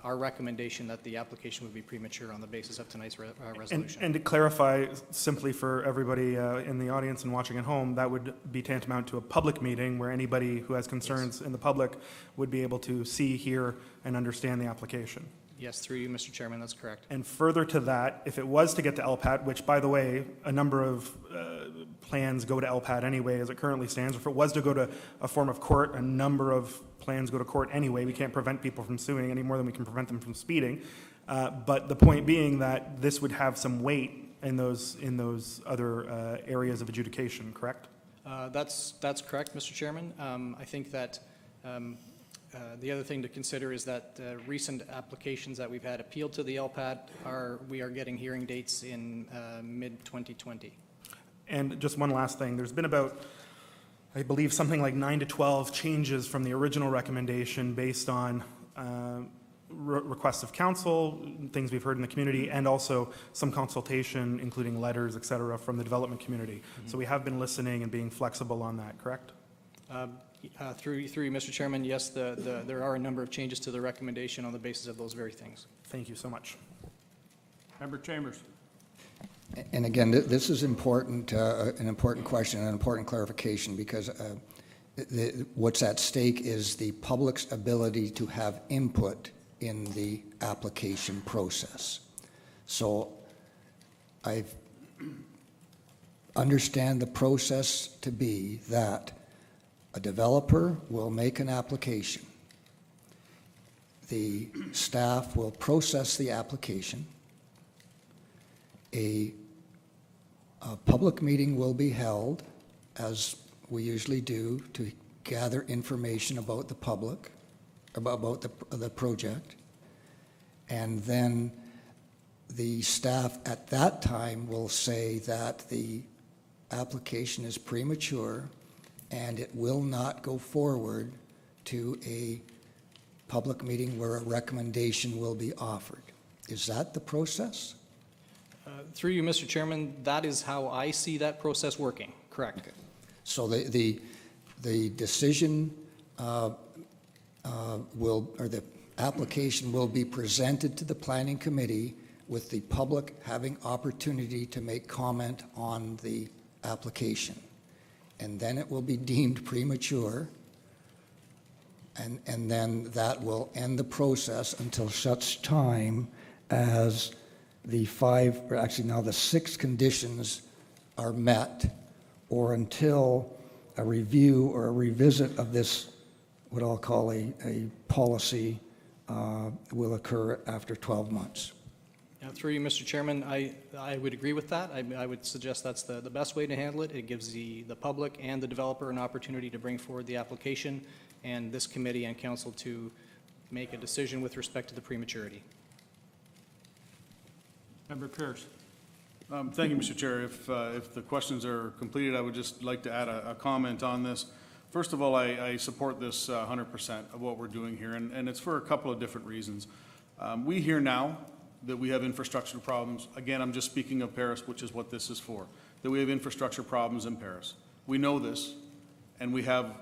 our recommendation that the application would be premature on the basis of tonight's resolution. And to clarify simply for everybody in the audience and watching at home, that would be tantamount to a public meeting where anybody who has concerns in the public would be able to see, hear, and understand the application. Yes, through you, Mr. Chairman, that's correct. And further to that, if it was to get to LPAT, which, by the way, a number of plans go to LPAT anyway as it currently stands, or if it was to go to a form of court, a number of plans go to court anyway. We can't prevent people from suing any more than we can prevent them from speeding. But the point being that this would have some weight in those other areas of adjudication, correct? That's correct, Mr. Chairman. I think that the other thing to consider is that recent applications that we've had appealed to the LPAT we are getting hearing dates in mid-2020. And just one last thing, there's been about, I believe, something like 9 to 12 changes from the original recommendation based on requests of council, things we've heard in the community, and also some consultation, including letters, et cetera, from the development community. So we have been listening and being flexible on that, correct? Through you, Mr. Chairman, yes, there are a number of changes to the recommendation on the basis of those very things. Thank you so much. Member Chambers. And again, this is important, an important question, an important clarification, because what's at stake is the public's ability to have input in the application process. So I understand the process to be that a developer will make an application. The staff will process the application. A public meeting will be held, as we usually do, to gather information about the public, about the project. And then the staff at that time will say that the application is premature and it will not go forward to a public meeting where a recommendation will be offered. Is that the process? Through you, Mr. Chairman, that is how I see that process working, correct. Okay. So the decision the application will be presented to the planning committee with the public having opportunity to make comment on the application. And then it will be deemed premature, and then that will end the process until such time as the 6 conditions are met, or until a review or a revisit of this, what I'll call a policy, will occur after 12 months. Through you, Mr. Chairman, I would agree with that. I would suggest that's the best way to handle it. It gives the public and the developer an opportunity to bring forward the application, and this committee and council to make a decision with respect to the prematurity. Member Pierce. Thank you, Mr. Chair. If the questions are completed, I would just like to add a comment on this. First of all, I support this 100% of what we're doing here, and it's for a couple of different reasons. We hear now that we have infrastructure problems. Again, I'm just speaking of Paris, which is what this is for, that we have infrastructure problems in Paris. We know this, and we have,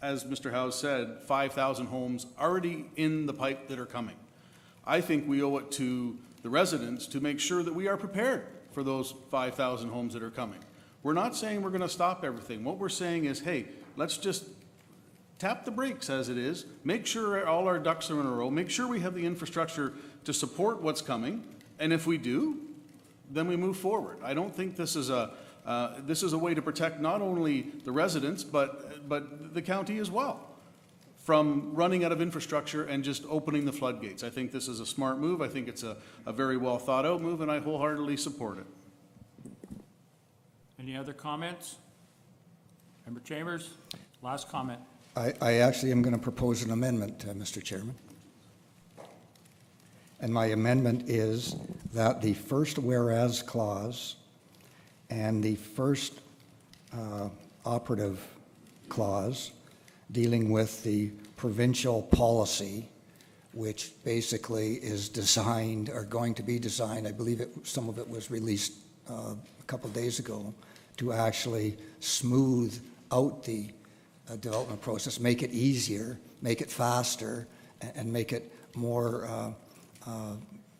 as Mr. Howes said, 5,000 homes already in the pipe that are coming. I think we owe it to the residents to make sure that we are prepared for those 5,000 homes that are coming. We're not saying we're going to stop everything. What we're saying is, hey, let's just tap the brakes as it is, make sure all our ducks are in a row, make sure we have the infrastructure to support what's coming, and if we do, then we move forward. I don't think this is a way to protect not only the residents, but the county as well from running out of infrastructure and just opening the floodgates. I think this is a smart move. I think it's a very well thought out move, and I wholeheartedly support it. Any other comments? Member Chambers, last comment. I actually am going to propose an amendment, Mr. Chairman. And my amendment is that the first whereas clause and the first operative clause dealing with the provincial policy, which basically is designed, or going to be designed, I believe some of it was released a couple days ago, to actually smooth out the development process, make it easier, make it faster, and make it more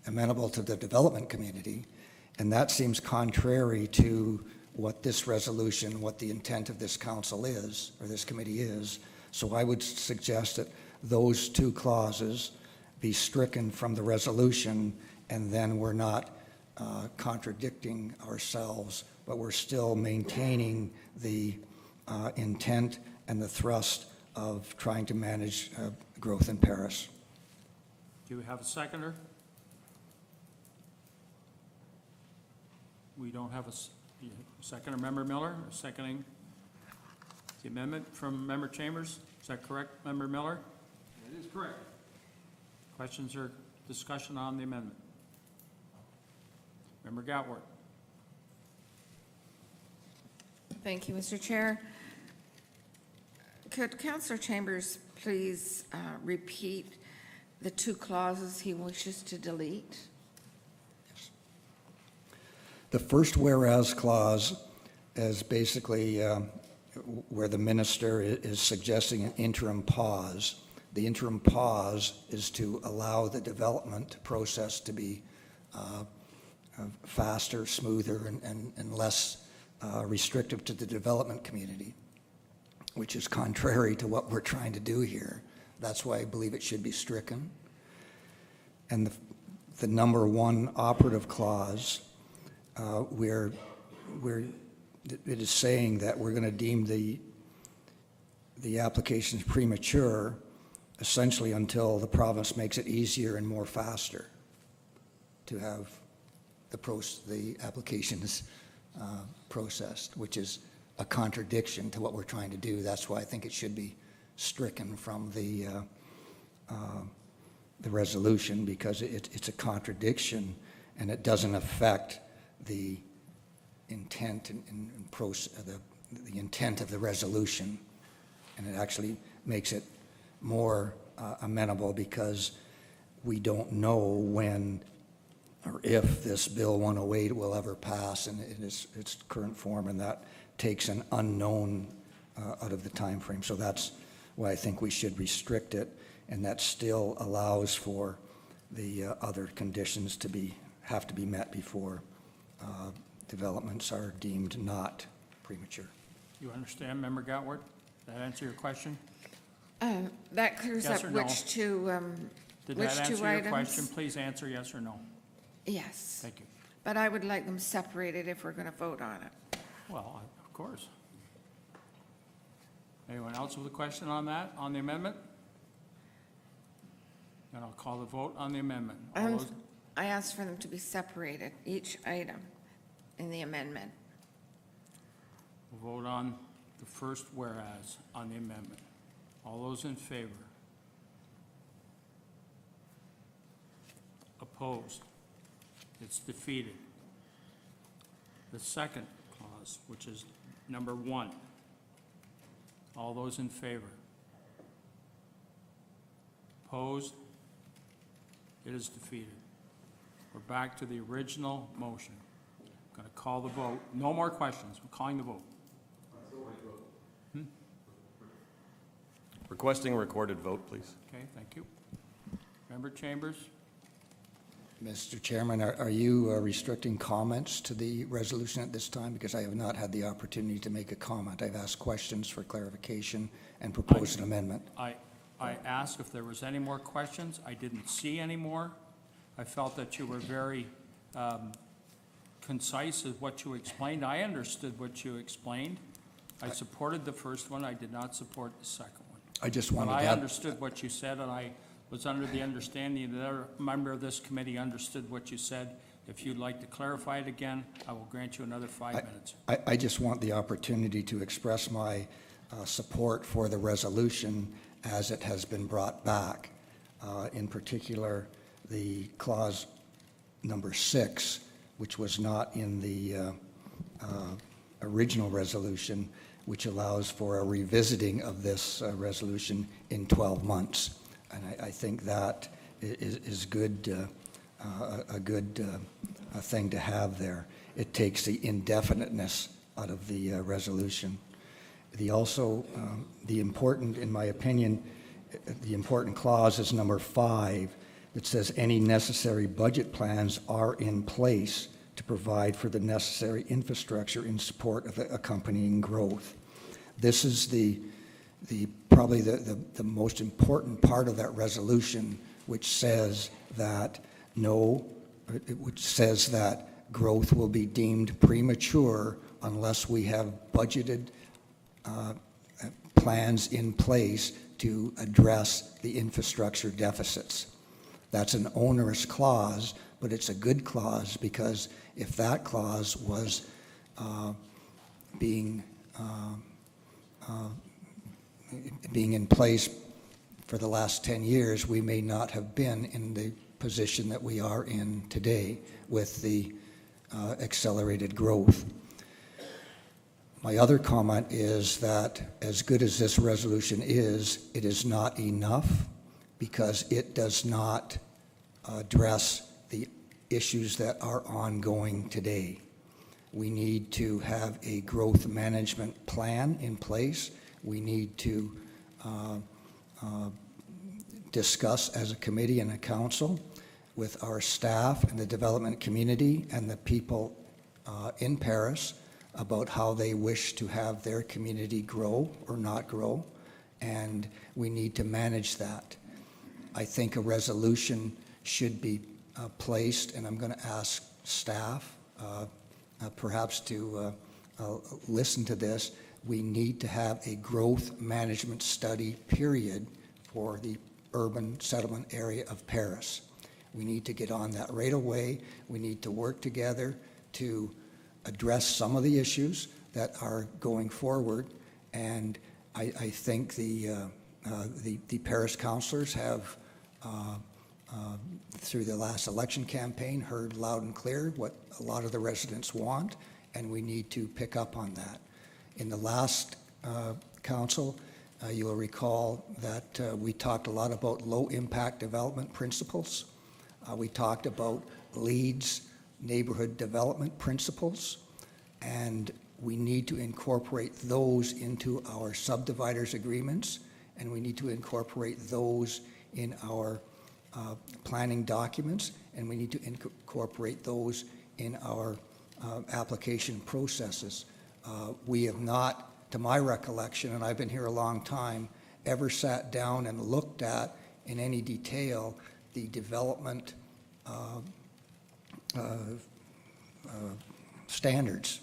amenable to the development community. And that seems contrary to what this resolution, what the intent of this council is, or this committee is. So I would suggest that those two clauses be stricken from the resolution, and then we're not contradicting ourselves, but we're still maintaining the intent and the thrust of trying to manage growth in Paris. Do you have a seconder? We don't have a seconder. Member Miller, seconding the amendment from Member Chambers. Is that correct, Member Miller? It is correct. Questions or discussion on the amendment? Member Gatward. Thank you, Mr. Chair. Could Councillor Chambers please repeat the two clauses he wishes to delete? The first whereas clause is basically where the minister is suggesting an interim pause. The interim pause is to allow the development process to be faster, smoother, and less restrictive to the development community, which is contrary to what we're trying to do here. That's why I believe it should be stricken. And the number one operative clause, where it is saying that we're going to deem the applications premature essentially until the province makes it easier and more faster to have the applications processed, which is a contradiction to what we're trying to do. That's why I think it should be stricken from the resolution, because it's a contradiction and it doesn't affect the intent the intent of the resolution, and it actually makes it more amenable, because we don't know when or if this Bill 108 will ever pass in its current form, and that takes an unknown out of the time frame. So that's why I think we should restrict it, and that still allows for the other conditions to have to be met before developments are deemed not premature. You understand, Member Gatward? That answer your question? That clears Yes up or no? which two Did which that two answer your items? question? Please answer yes or no. Yes. Thank you. But I would like them separated if we're going to vote on it. Well, of course. Anyone else with a question on that, on the amendment? Then I'll call the vote on the amendment. All those- I asked for them to be separated, each item in the amendment. We'll vote on the first whereas on the amendment. All those in favor? Opposed? It's defeated. The second clause, which is number 1. All those in favor? Opposed? It is defeated. We're back to the original motion. I'm going to call the vote. No more questions. We're calling the vote. Requesting a recorded vote, please. Okay, thank you. Member Chambers? Mr. Chairman, are you restricting comments to the resolution at this time? Because I have not had the opportunity to make a comment. I've asked questions for clarification and proposed an amendment. I asked if there was any more questions. I didn't see any more. I felt that you were very concise with what you explained. I understood what you explained. I supported the first one. I did not support the second one. I just wanted But to I have... understood what you said, and I was under the understanding that every member of this committee understood what you said. If you'd like to clarify it again, I will grant you another 5 minutes. I just want the opportunity to express my support for the resolution as it has been brought back. In particular, the clause number 6, which was not in the original resolution, which allows for a revisiting of this resolution in 12 months. And I think that is good, a good thing to have there. It takes the indefiniteness out of the resolution. The important, in my opinion, the important clause is number 5 that says any necessary budget plans are in place to provide for the necessary infrastructure in support of the accompanying growth. This is probably the most important part of that resolution, which says that growth will be deemed premature unless we have budgeted plans in place to address the infrastructure deficits. That's an onerous clause, but it's a good clause, because if that clause was being in place for the last 10 years, we may not have been in the position that we are in today with the accelerated growth. My other comment is that as good as this resolution is, it is not enough, because it does not address the issues that are ongoing today. We need to have a growth management plan in place. We need to discuss as a committee and a council with our staff and the development community and the people in Paris about how they wish to have their community grow or not grow, and we need to manage that. I think a resolution should be placed, and I'm going to ask staff perhaps to listen to this. We need to have a growth management study, period, for the urban settlement area of Paris. We need to get on that right away. We need to work together to address some of the issues that are going forward, and I think the Paris councillors have, through the last election campaign, heard loud and clear what a lot of the residents want, and we need to pick up on that. In the last council, you will recall that we talked a lot about low-impact development principles. We talked about LEED's neighborhood development principles, and we need to incorporate those into our subdividers agreements, and we need to incorporate those in our planning documents, and we need to incorporate those in our application processes. We have not, to my recollection, and I've been here a long time, ever sat down and looked at in any detail the development standards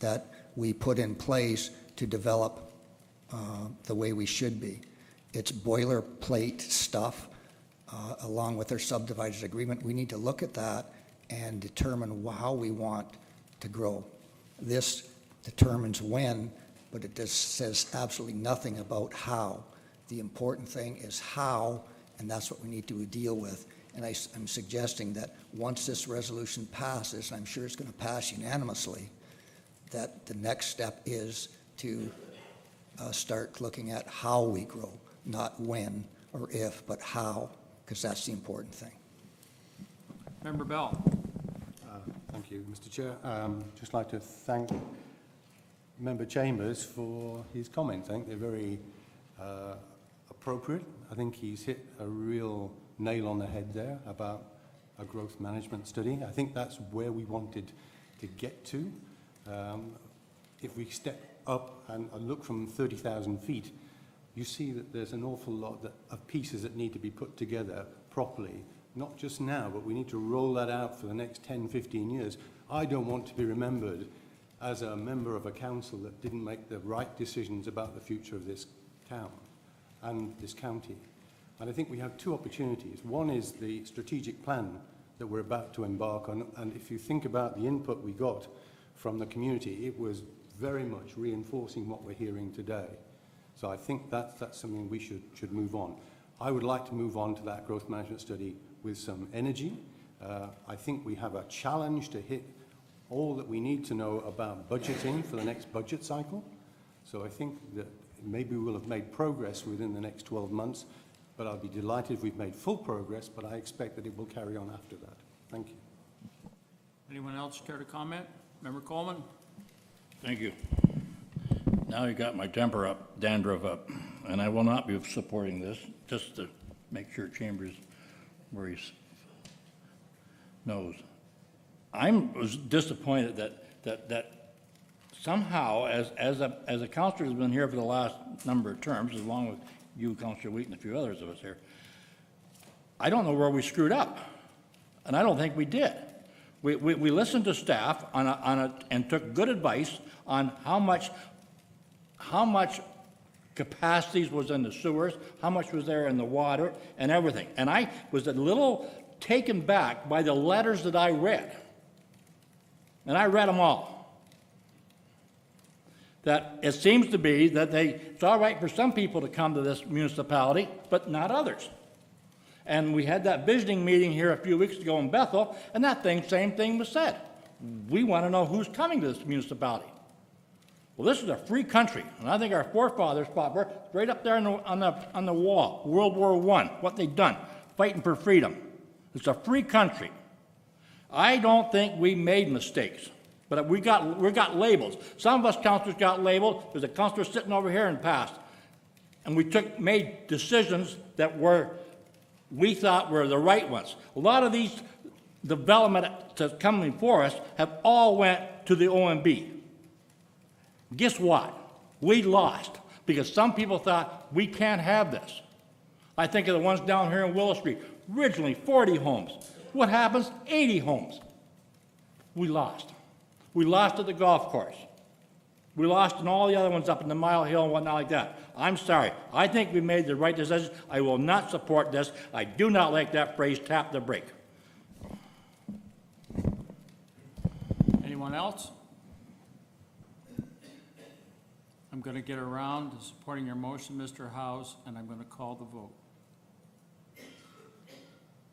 that we put in place to develop the way we should be. It's boilerplate stuff along with our subdividers agreement. We need to look at that and determine how we want to grow. This determines when, but it just says absolutely nothing about how. The important thing is how, and that's what we need to deal with. And I'm suggesting that once this resolution passes, I'm sure it's going to pass unanimously, that the next step is to start looking at how we grow, not when or if, but how, because that's the important thing. Member Bell. Thank you, Mr. Chair. Just like to thank Member Chambers for his comments. I think they're very appropriate. I think he's hit a real nail on the head there about a growth management study. I think that's where we wanted to get to. If we step up and look from 30,000 feet, you see that there's an awful lot of pieces that need to be put together properly, not just now, but we need to roll that out for the next 10, 15 years. I don't want to be remembered as a member of a council that didn't make the right decisions about the future of this town and this county. And I think we have two opportunities. One is the strategic plan that we're about to embark on, and if you think about the input we got from the community, it was very much reinforcing what we're hearing today. So I think that's something we should move on. I would like to move on to that growth management study with some energy. I think we have a challenge to hit all that we need to know about budgeting for the next budget cycle. So I think that maybe we'll have made progress within the next 12 months, but I'll be delighted if we've made full progress, but I expect that it will carry on after that. Thank you. Anyone else care to comment? Member Coleman? Thank you. Now you got my temper up, dandruff up, and I will not be supporting this, just to make sure Chambers where he knows. I was disappointed that somehow, as a councillor who's been here for the last number of terms, along with you, Councillor Wheat, and a few others of us here, I don't know where we screwed up, and I don't think we did. We listened to staff and took good advice on how much capacities was in the sewers, how much was there in the water, and everything. And I was a little taken back by the letters that I read. And I read them all. That it seems to be that it's all right for some people to come to this municipality, but not others. And we had that visiting meeting here a few weeks ago in Bethel, and that same thing was said. We want to know who's coming to this municipality. Well, this is a free country, and I think our forefathers fought for it right up there on the wall, World War I, what they've done, fighting for freedom. It's a free country. I don't think we made mistakes, but we got labels. Some of us councillors got labeled. There's a councillor sitting over here in past, and we made decisions that we thought were the right ones. A lot of these development that's coming before us have all went to the OMB. Guess what? We lost because some people thought we can't have this. I think of the ones down here in Willow Street. Originally 40 homes. What happens? 80 homes. We lost. We lost at the golf course. We lost in all the other ones up in the Mile Hill and whatnot like that. I'm sorry. I think we made the right decision. I will not support this. I do not like that phrase, tap the brake. Anyone else? I'm going to get around to supporting your motion, Mr. House, and I'm going to call the vote.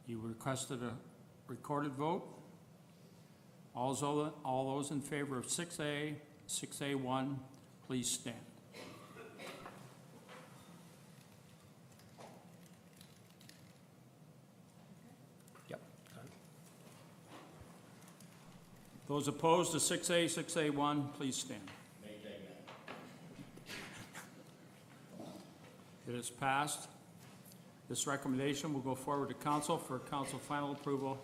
You requested a recorded vote. All those in favor of 6A, 6A1, please stand. Yep. Those opposed to 6A, 6A1, please stand. It is passed. This recommendation will go forward to council for council final approval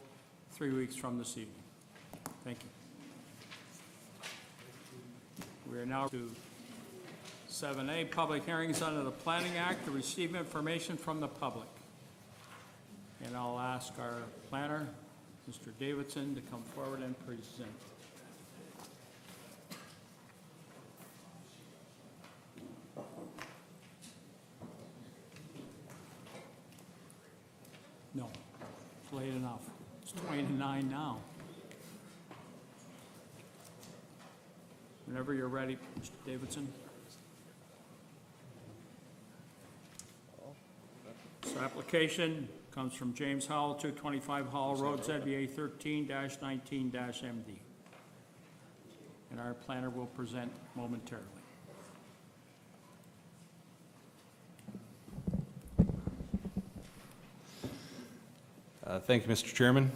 3 weeks from this evening. Thank you. We are now to 7A, public hearings under the Planning Act to receive information from the public. And I'll ask our planner, Mr. Davidson, to come forward and present. No, it's late enough. It's 29 now. Whenever you're ready, Mr. Davidson. This application comes from James Howell, 225 Howell Road, ZBA 13-19-MD. And our planner will present momentarily. Thank you, Mr. Chairman.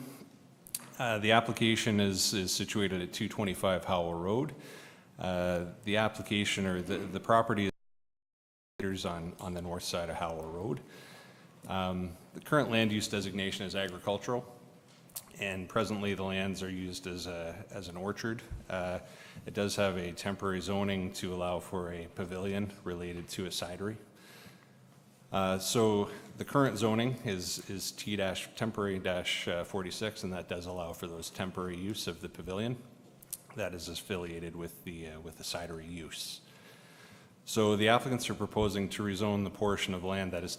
The application is situated at 225 Howell Road. The application or the property is on the north side of Howell Road. The current land use designation is agricultural, and presently the lands are used as an orchard. It does have a temporary zoning to allow for a pavilion related to a cidery. So the current zoning is T-temporary-46, and that does allow for those temporary use of the pavilion that is affiliated with the cidery use. So the applicants are proposing to rezone the portion of land that is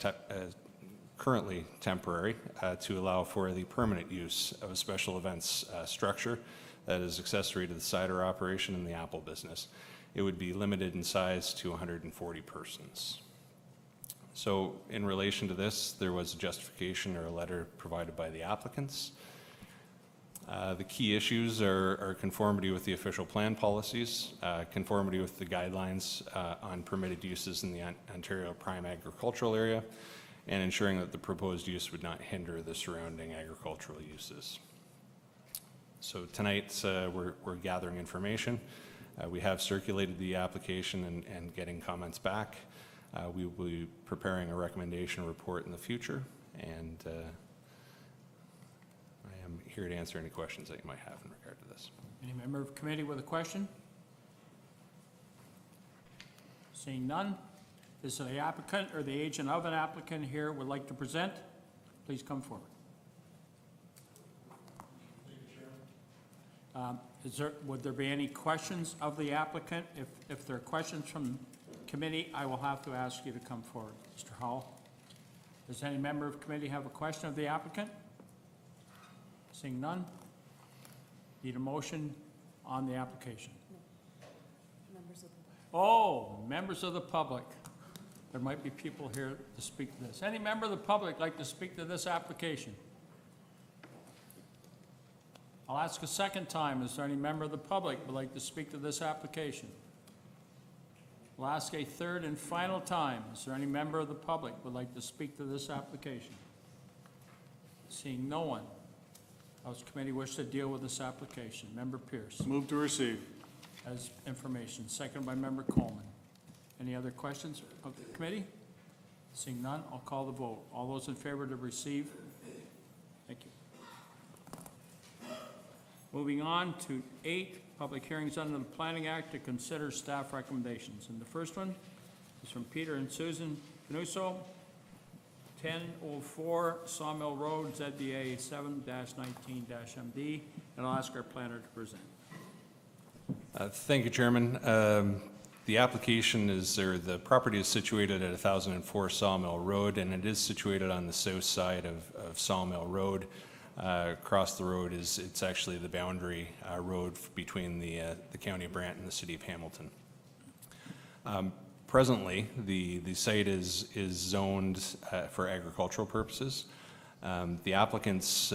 currently temporary to allow for the permanent use of a special events structure that is accessory to the cider operation and the apple business. It would be limited in size to 140 persons. So in relation to this, there was a justification or a letter provided by the applicants. The key issues are conformity with the official plan policies, conformity with the guidelines on permitted uses in the Ontario Prime Agricultural Area, and ensuring that the proposed use would not hinder the surrounding agricultural uses. So tonight we're gathering information. We have circulated the application and getting comments back. We will be preparing a recommendation report in the future, and I am here to answer any questions that you might have in regard to this. Any member of the committee with a question? Seeing none, is the applicant or the agent of an applicant here would like to present? Please come forward. Would there be any questions of the applicant? If there are questions from committee, I will have to ask you to come forward. Mr. Howell, does any member of committee have a question of the applicant? Seeing none? Need a motion on the application? Oh, members of the public. There might be people here to speak to this. Any member of the public like to speak to this application? I'll ask a second time, is there any member of the public who would like to speak to this application? We'll ask a third and final time, is there any member of the public who would like to speak to this application? Seeing no one, how does the committee wish to deal with this application? Member Pierce. Move to receive. As information, seconded by Member Coleman. Any other questions of the committee? Seeing none, I'll call the vote. All those in favor to receive? Thank you. Moving on to 8, public hearings under the Planning Act to consider staff recommendations. And the first one is from Peter and Susan Canuso, 1004 Sawmill Road, ZBA 7-19-MD, and I'll ask our planner to present. Thank you, Chairman. The application is, or the property is situated at 1004 Sawmill Road, and it is situated on the south side of Sawmill Road. Across the road it's actually the boundary road between the County of Brant and the City of Hamilton. Presently, the site is zoned for agricultural purposes. The applicants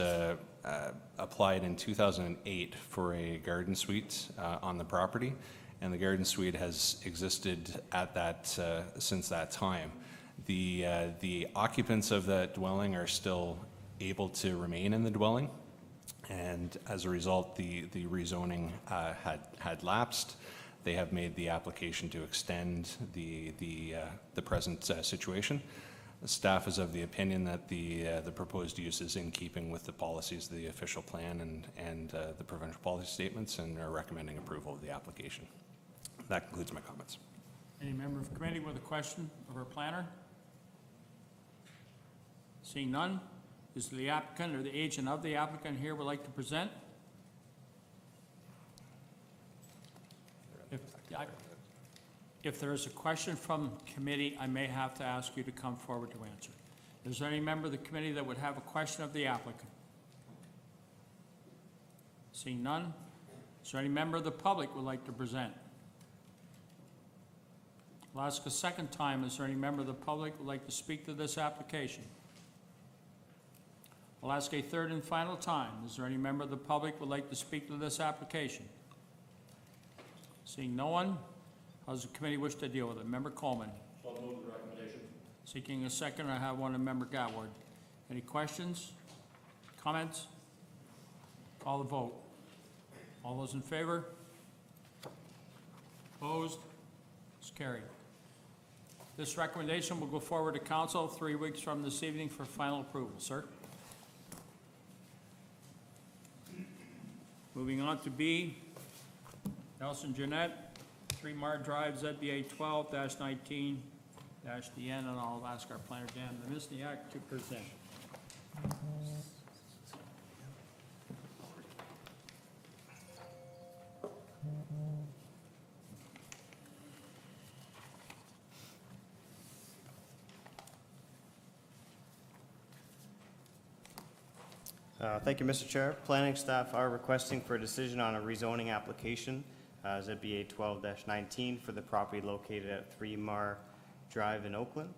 applied in 2008 for a garden suite on the property, and the garden suite has existed at that since that time. The occupants of that dwelling are still able to remain in the dwelling, and as a result, the rezoning had lapsed. They have made the application to extend the present situation. The staff is of the opinion that the proposed use is in keeping with the policies of the official plan and the provincial policy statements, and are recommending approval of the application. That concludes my comments. Any member of the committee with a question of our planner? Seeing none, is the applicant or the agent of the applicant here would like to present? If there is a question from committee, I may have to ask you to come forward to answer. Is there any member of the committee that would have a question of the applicant? Seeing none, is there any member of the public would like to present? I'll ask a second time, is there any member of the public who would like to speak to this application? I'll ask a third and final time, is there any member of the public who would like to speak to this application? Seeing no one, how does the committee wish to deal with it? Member Coleman. So move the recommendation. Seeking a second, I have one of Member Gatward. Any questions? Comments? Call the vote. All those in favor? Opposed? It's carried. This recommendation will go forward to council 3 weeks from this evening for final approval. Sir? Moving on to B, Nelson Jeanette, 3 Mar Drive, ZBA 12-19-DN, and I'll ask our planner, Dan Misniak, to present. Thank you, Mr. Chair. Planning staff are requesting for a decision on a rezoning application, ZBA 12-19, for the property located at 3 Mar Drive in Oakland.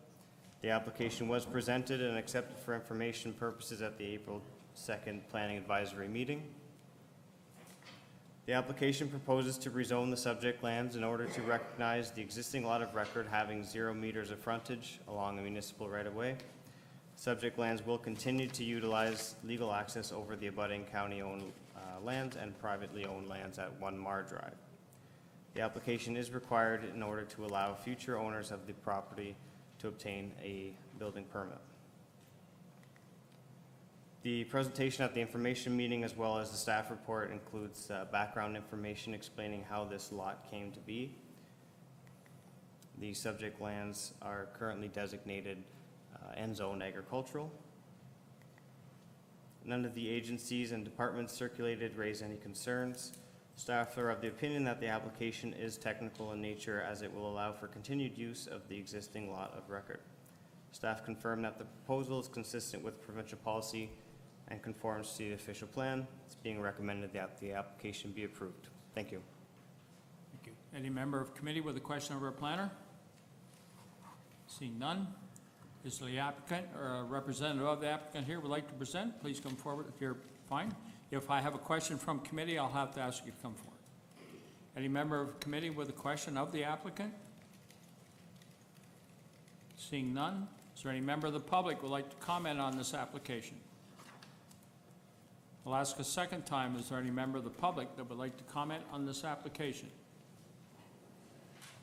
The application was presented and accepted for information purposes at the April 2nd Planning Advisory meeting. The application proposes to rezone the subject lands in order to recognize the existing lot of record having 0 meters of frontage along a municipal right-of-way. Subject lands will continue to utilize legal access over the abutting county-owned lands and privately owned lands at 1 Mar Drive. The application is required in order to allow future owners of the property to obtain a building permit. The presentation at the information meeting, as well as the staff report, includes background information explaining how this lot came to be. The subject lands are currently designated end zone agricultural. None of the agencies and departments circulated raise any concerns. Staff are of the opinion that the application is technical in nature as it will allow for continued use of the existing lot of record. Staff confirm that the proposal is consistent with provincial policy and conforms to the official plan. It's being recommended that the application be approved. Thank you. Thank you. Any member of committee with a question of our planner? Seeing none, is the applicant or a representative of the applicant here would like to present? Please come forward if you're fine. If I have a question from committee, I'll have to ask you to come forward. Any member of committee with a question of the applicant? Seeing none, is there any member of the public who would like to comment on this application? I'll ask a second time, is there any member of the public that would like to comment on this application?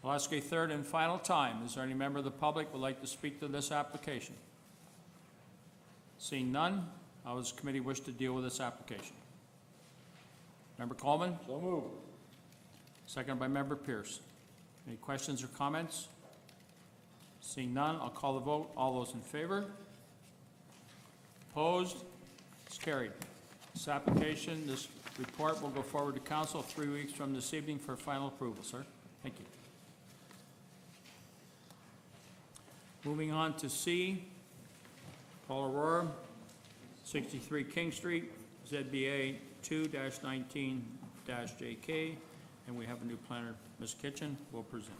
I'll ask a third and final time, is there any member of the public who would like to speak to this application? Seeing none, how does the committee wish to deal with this application? Member Coleman? So moved. Second by Member Pierce. Any questions or comments? Seeing none, I'll call the vote. All those in favor? Opposed? It's carried. This application, this report will go forward to council 3 weeks from this evening for final approval, sir. Thank you. Moving on to C, Paul Aurora, 63 King Street, ZBA 2-19-JK, and we have a new planner, Ms. Kitchen, will present.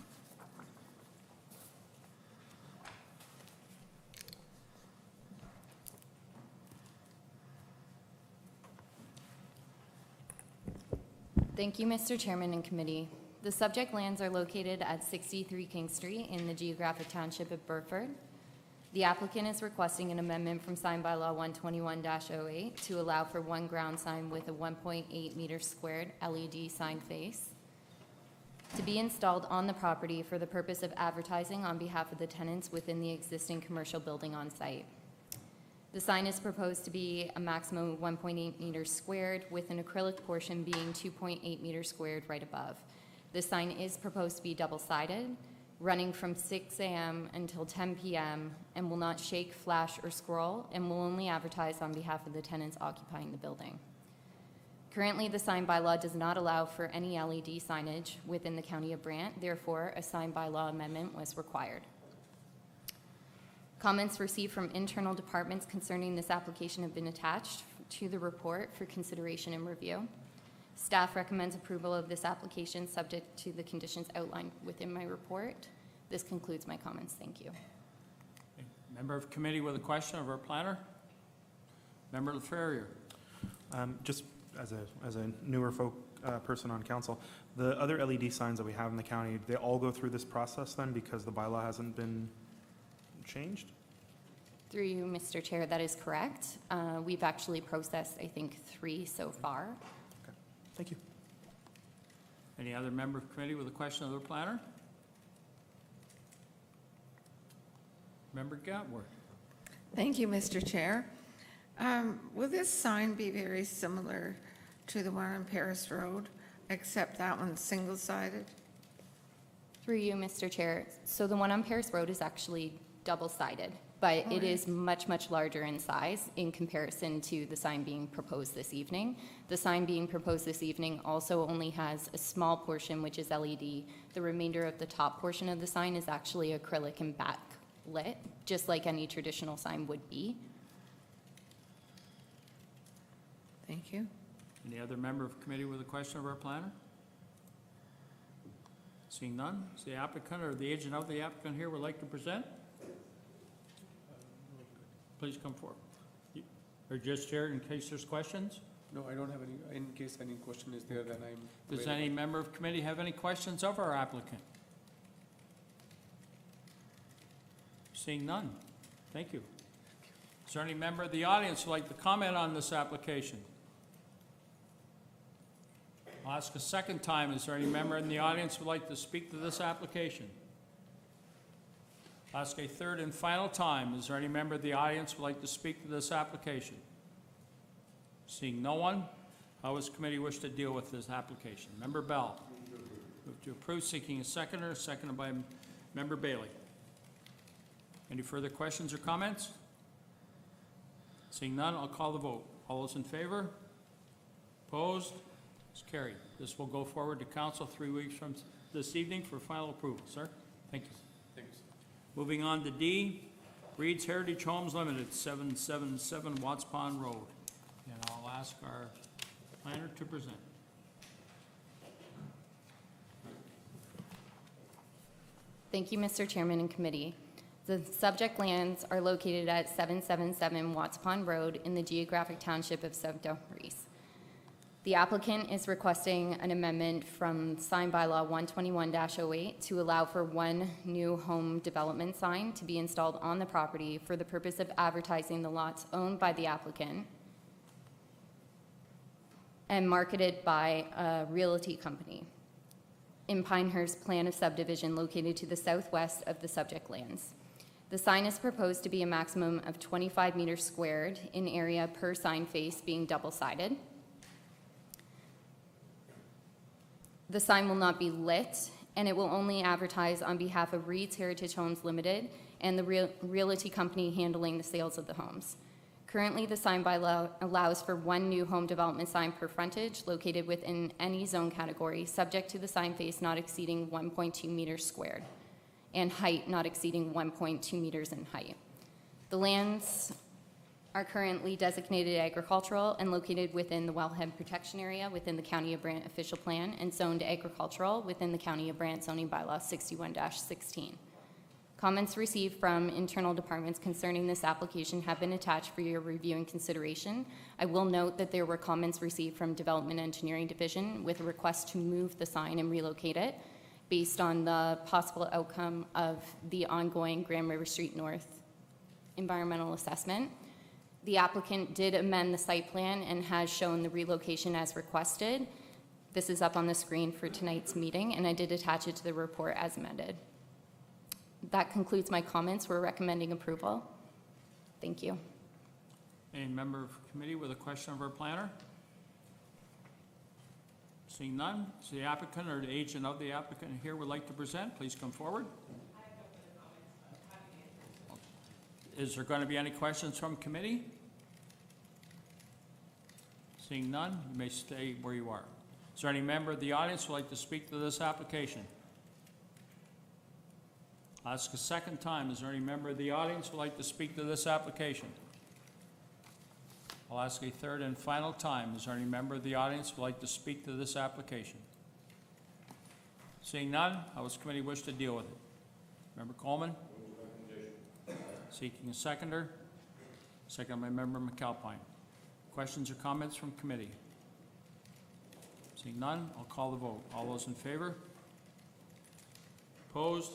Thank you, Mr. Chairman and committee. The subject lands are located at 63 King Street in the geographic township of Burford. The applicant is requesting an amendment from sign bylaw 121-08 to allow for one ground sign with a 1.8 meter squared LED sign face to be installed on the property for the purpose of advertising on behalf of the tenants within the existing commercial building on site. The sign is proposed to be a maximum of 1.8 meters squared, with an acrylic portion being 2.8 meters squared right above. The sign is proposed to be double-sided, running from 6 a.m. until 10 p.m., and will not shake, flash, or scroll, and will only advertise on behalf of the tenants occupying the building. Currently, the sign bylaw does not allow for any LED signage within the County of Brant. Therefore, a sign bylaw amendment was required. Comments received from internal departments concerning this application have been attached to the report for consideration and review. Staff recommends approval of this application subject to the conditions outlined within my report. This concludes my comments. Thank you. Member of committee with a question of our planner? Member LaFerrier. Just as a newer person on council, the other LED signs that we have in the county, they all go through this process then because the bylaw hasn't been changed? Through you, Mr. Chair, that is correct. We've actually processed, I think, 3 so far. Okay, thank you. Any other member of committee with a question of the planner? Member Gatworth. Thank you, Mr. Chair. Will this sign be very similar to the one on Paris Road, except that one's single-sided? Through you, Mr. Chair. So the one on Paris Road is actually double-sided, but it is much, much larger in size in comparison to the sign being proposed this evening. The sign being proposed this evening also only has a small portion, which is LED. The remainder of the top portion of the sign is actually acrylic and backlit, just like any traditional sign would be. Thank you. Any other member of committee with a question of our planner? Seeing none, is the applicant or the agent of the applicant here would like to present? Please come forward. Or just here in case there's questions? No, I don't have any. In case any question is there, then I'm. Does available. any member of committee have any questions of our applicant? Seeing none. Thank you. Is there any member of the audience who'd like to comment on this application? I'll ask a second time, is there any member in the audience who'd like to speak to this application? I'll ask a third and final time, is there any member of the audience who'd like to speak to this application? Seeing no one, how does committee wish to deal with this application? Member Bell. Move to approve, seeking a seconder, seconded by Member Bailey. Any further questions or comments? Seeing none, I'll call the vote. All those in favor? Opposed? It's carried. This will go forward to council 3 weeks from this evening for final approval. Sir? Thank you. Thanks. Moving on to D, Reed's Heritage Homes Limited, 777 Watts Pond Road. And I'll ask our planner to present. Thank you, Mr. Chairman and committee. The subject lands are located at 777 Watts Pond Road in the geographic township of Saint-Maurice. The applicant is requesting an amendment from sign bylaw 121-08 to allow for one new home development sign to be installed on the property for the purpose of advertising the lots owned by the applicant and marketed by a realty company in Pinehurst plan of subdivision located to the southwest of the subject lands. The sign is proposed to be a maximum of 25 meters squared in area per sign face being double-sided. The sign will not be lit, and it will only advertise on behalf of Reed's Heritage Homes Limited and the realty company handling the sales of the homes. Currently, the sign bylaw allows for one new home development sign per frontage located within any zone category, subject to the sign face not exceeding 1.2 meters squared and height not exceeding 1.2 meters in height. The lands are currently designated agricultural and located within the wellhead protection area within the County of Brant official plan and zoned agricultural within the County of Brant zoning bylaw 61-16. Comments received from internal departments concerning this application have been attached for your review and consideration. I will note that there were comments received from Development Engineering Division with a request to move the sign and relocate it based on the possible outcome of the ongoing Grand River Street North environmental assessment. The applicant did amend the site plan and has shown the relocation as requested. This is up on the screen for tonight's meeting, and I did attach it to the report as amended. That concludes my comments. We're recommending approval. Thank you. Any member of the committee with a question of our planner? Seeing none, is the applicant or the agent of the applicant here would like to present, please come forward. Is there going to be any questions from committee? Seeing none, you may stay where you are. Is there any member of the audience who would like to speak to this application? I'll ask a second time, is there any member of the audience who would like to speak to this application? I'll ask a third and final time, is there any member of the audience who would like to speak to this application? Seeing none, how does the committee wish to deal with it? Member Coleman? Seeking a seconder. Second by Member McAlpine. Questions or comments from committee? Seeing none, I'll call the vote. All those in favor? Opposed?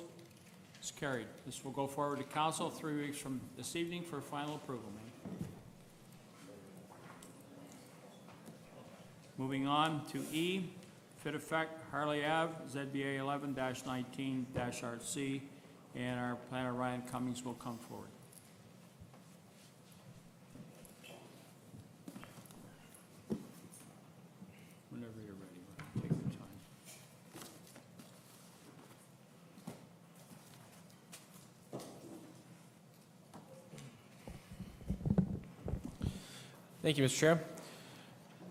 It's carried. This will go forward to council 3 weeks from this evening for final approval. Moving on to E, fit effect Harley Ave, ZBA 11-19-RC, and our planner Ryan Cummings will come forward. Whenever you're ready, take your time. Thank you, Mr. Chair.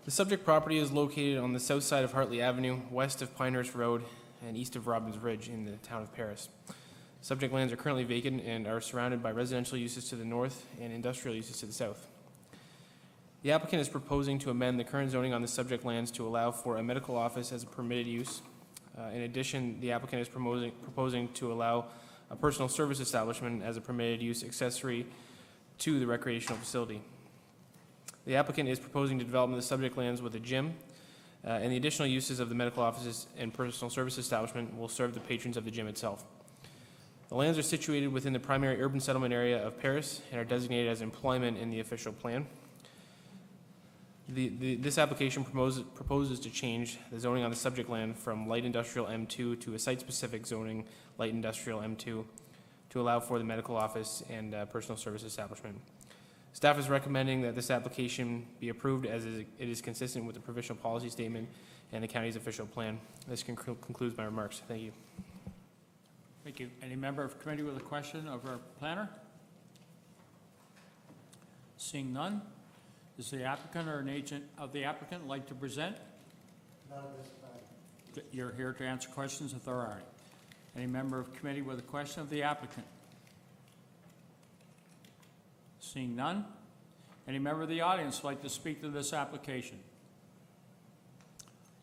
The subject property is located on the south side of Hartley Avenue, west of Pinehurst Road, and east of Robbins Ridge in the town of Paris. Subject lands are currently vacant and are surrounded by residential uses to the north and industrial uses to the south. The applicant is proposing to amend the current zoning on the subject lands to allow for a medical office as a permitted use. In addition, the applicant is proposing to allow a personal service establishment as a permitted use accessory to the recreational facility. The applicant is proposing to develop the subject lands with a gym, and the additional uses of the medical offices and personal service establishment will serve the patrons of the gym itself. The lands are situated within the primary urban settlement area of Paris and are designated as employment in the official plan. This application proposes to change the zoning on the subject land from light industrial M2 to a site-specific zoning light industrial M2 to allow for the medical office and personal service establishment. Staff is recommending that this application be approved as it is consistent with the provincial policy statement and the county's official plan. This concludes my remarks. Thank you. Thank you. Any member of committee with a question of our planner? Seeing none, does the applicant or an agent of the applicant like to present? You're here to answer questions if there are any. Any member of committee with a question of the applicant? Seeing none? Any member of the audience like to speak to this application?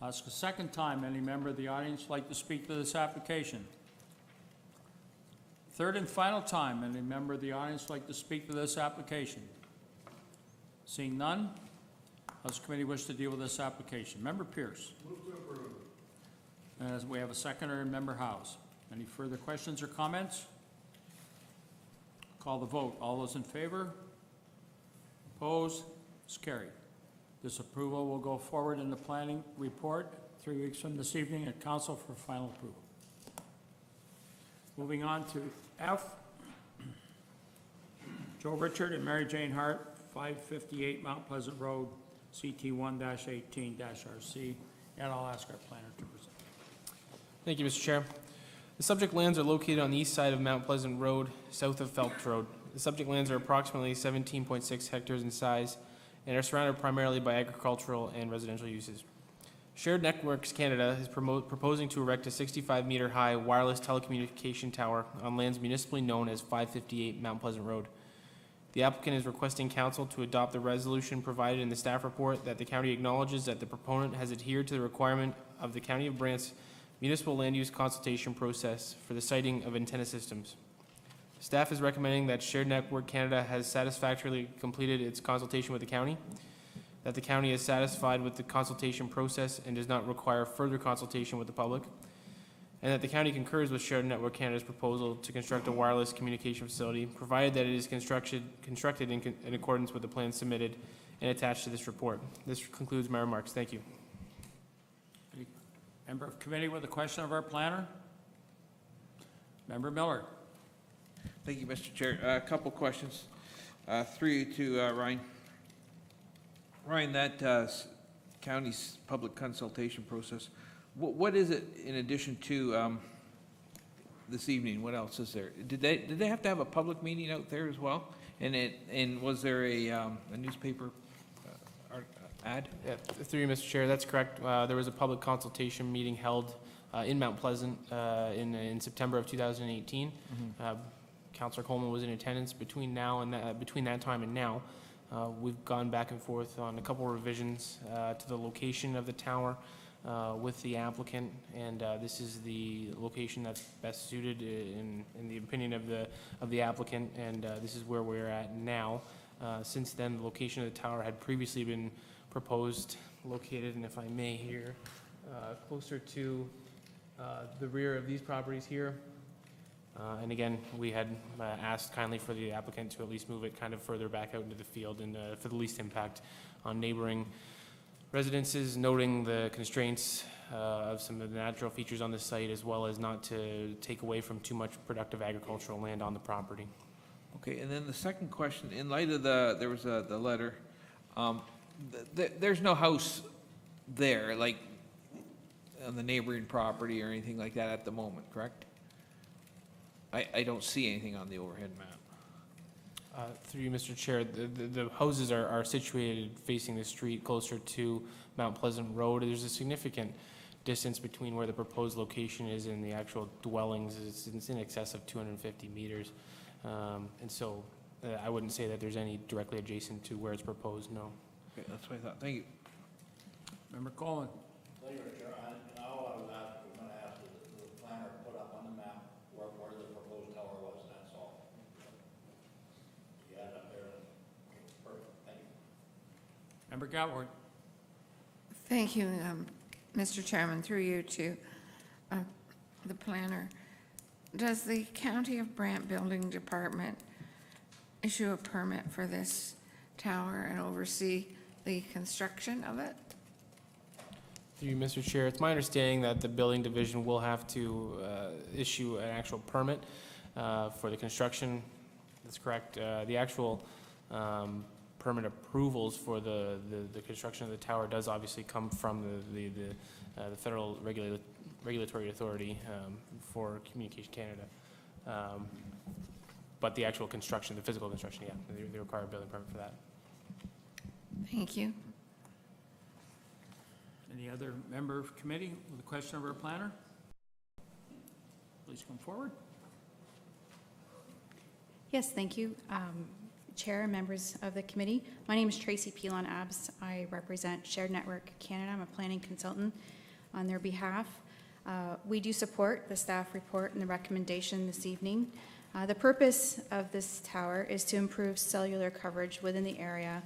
I'll ask a second time, any member of the audience like to speak to this application? Third and final time, any member of the audience like to speak to this application? Seeing none, how does the committee wish to deal with this application? Member Pierce. Move to approve. As we have a seconder, Member House. Any further questions or comments? Call the vote. All those in favor? Opposed? It's carried. This approval will go forward in the planning report 3 weeks from this evening at council for final approval. Moving on to F. Joe Richard and Mary Jane Hart, 558 Mount Pleasant Road, CT1-18-RC. And I'll ask our planner to present. Thank you, Mr. Chair. The subject lands are located on the east side of Mount Pleasant Road, south of Phelps Road. The subject lands are approximately 17.6 hectares in size and are surrounded primarily by agricultural and residential uses. Shared Networks Canada is proposing to erect a 65-meter-high wireless telecommunication tower on lands municipally known as 558 Mount Pleasant Road. The applicant is requesting council to adopt the resolution provided in the staff report that the county acknowledges that the proponent has adhered to the requirement of the County of Brant's municipal land use consultation process for the siting of antenna systems. Staff is recommending that Shared Network Canada has satisfactorily completed its consultation with the county, that the county is satisfied with the consultation process and does not require further consultation with the public, and that the county concurs with Shared Network Canada's proposal to construct a wireless communication facility, provided that it is constructed in accordance with the plans submitted and attached to this report. This concludes my remarks. Thank you. Any member of committee with a question of our planner? Member Miller. Thank you, Mr. Chair. A couple questions. Three to Ryan. Ryan, that county's public consultation process, what is it in addition to this evening? What else is there? Did they have to have a public meeting out there as well? And was there a newspaper ad? Yeah, through you, Mr. Chair, that's correct. There was a public consultation meeting held in Mount Pleasant in September of 2018. Councillor Coleman was in attendance between that time and now. We've gone back and forth on a couple revisions to the location of the tower with the applicant, and this is the location that's best suited in the opinion of the applicant, and this is where we're at now. Since then, the location of the tower had previously been proposed, located, and if I may here, closer to the rear of these properties here. And again, we had asked kindly for the applicant to at least move it kind of further back out into the field and for the least impact on neighboring residences, noting the constraints of some of the natural features on the site, as well as not to take away from too much productive agricultural land on the property. Okay, and then the second question, in light of there was the letter, there's no house there, like on the neighboring property or anything like that at the moment, correct? I don't see anything on the overhead map. Through you, Mr. Chair, the houses are situated facing the street closer to Mount Pleasant Road. There's a significant distance between where the proposed location is and the actual dwellings. It's in excess of 250 meters. And so I wouldn't say that there's any directly adjacent to where it's proposed, no. Okay, that's what I thought. Thank you. Member Coleman. Thank you, Chair. And all I was going to ask is the planner put up on the map where the proposed tower was, that's all. You had it up there. Perfect. Thank you. Member Gatward. Thank you, Mr. Chairman, through you to the planner. Does the County of Brant Building Department issue a permit for this tower and oversee the construction of it? Through you, Mr. Chair, it's my understanding that the building division will have to issue an actual permit for the construction. That's correct. The actual permit approvals for the construction of the tower does obviously come from the Federal Regulatory Authority for Communication Canada. But the actual construction, the physical construction, yeah, they require a building permit for that. Thank you. Any other member of committee with a question of our planner? Please come forward. Yes, thank you. Chair and members of the committee. My name is Tracy Pilon-Abs. I represent Shared Network Canada. I'm a planning consultant on their behalf. We do support the staff report and the recommendation this evening. The purpose of this tower is to improve cellular coverage within the area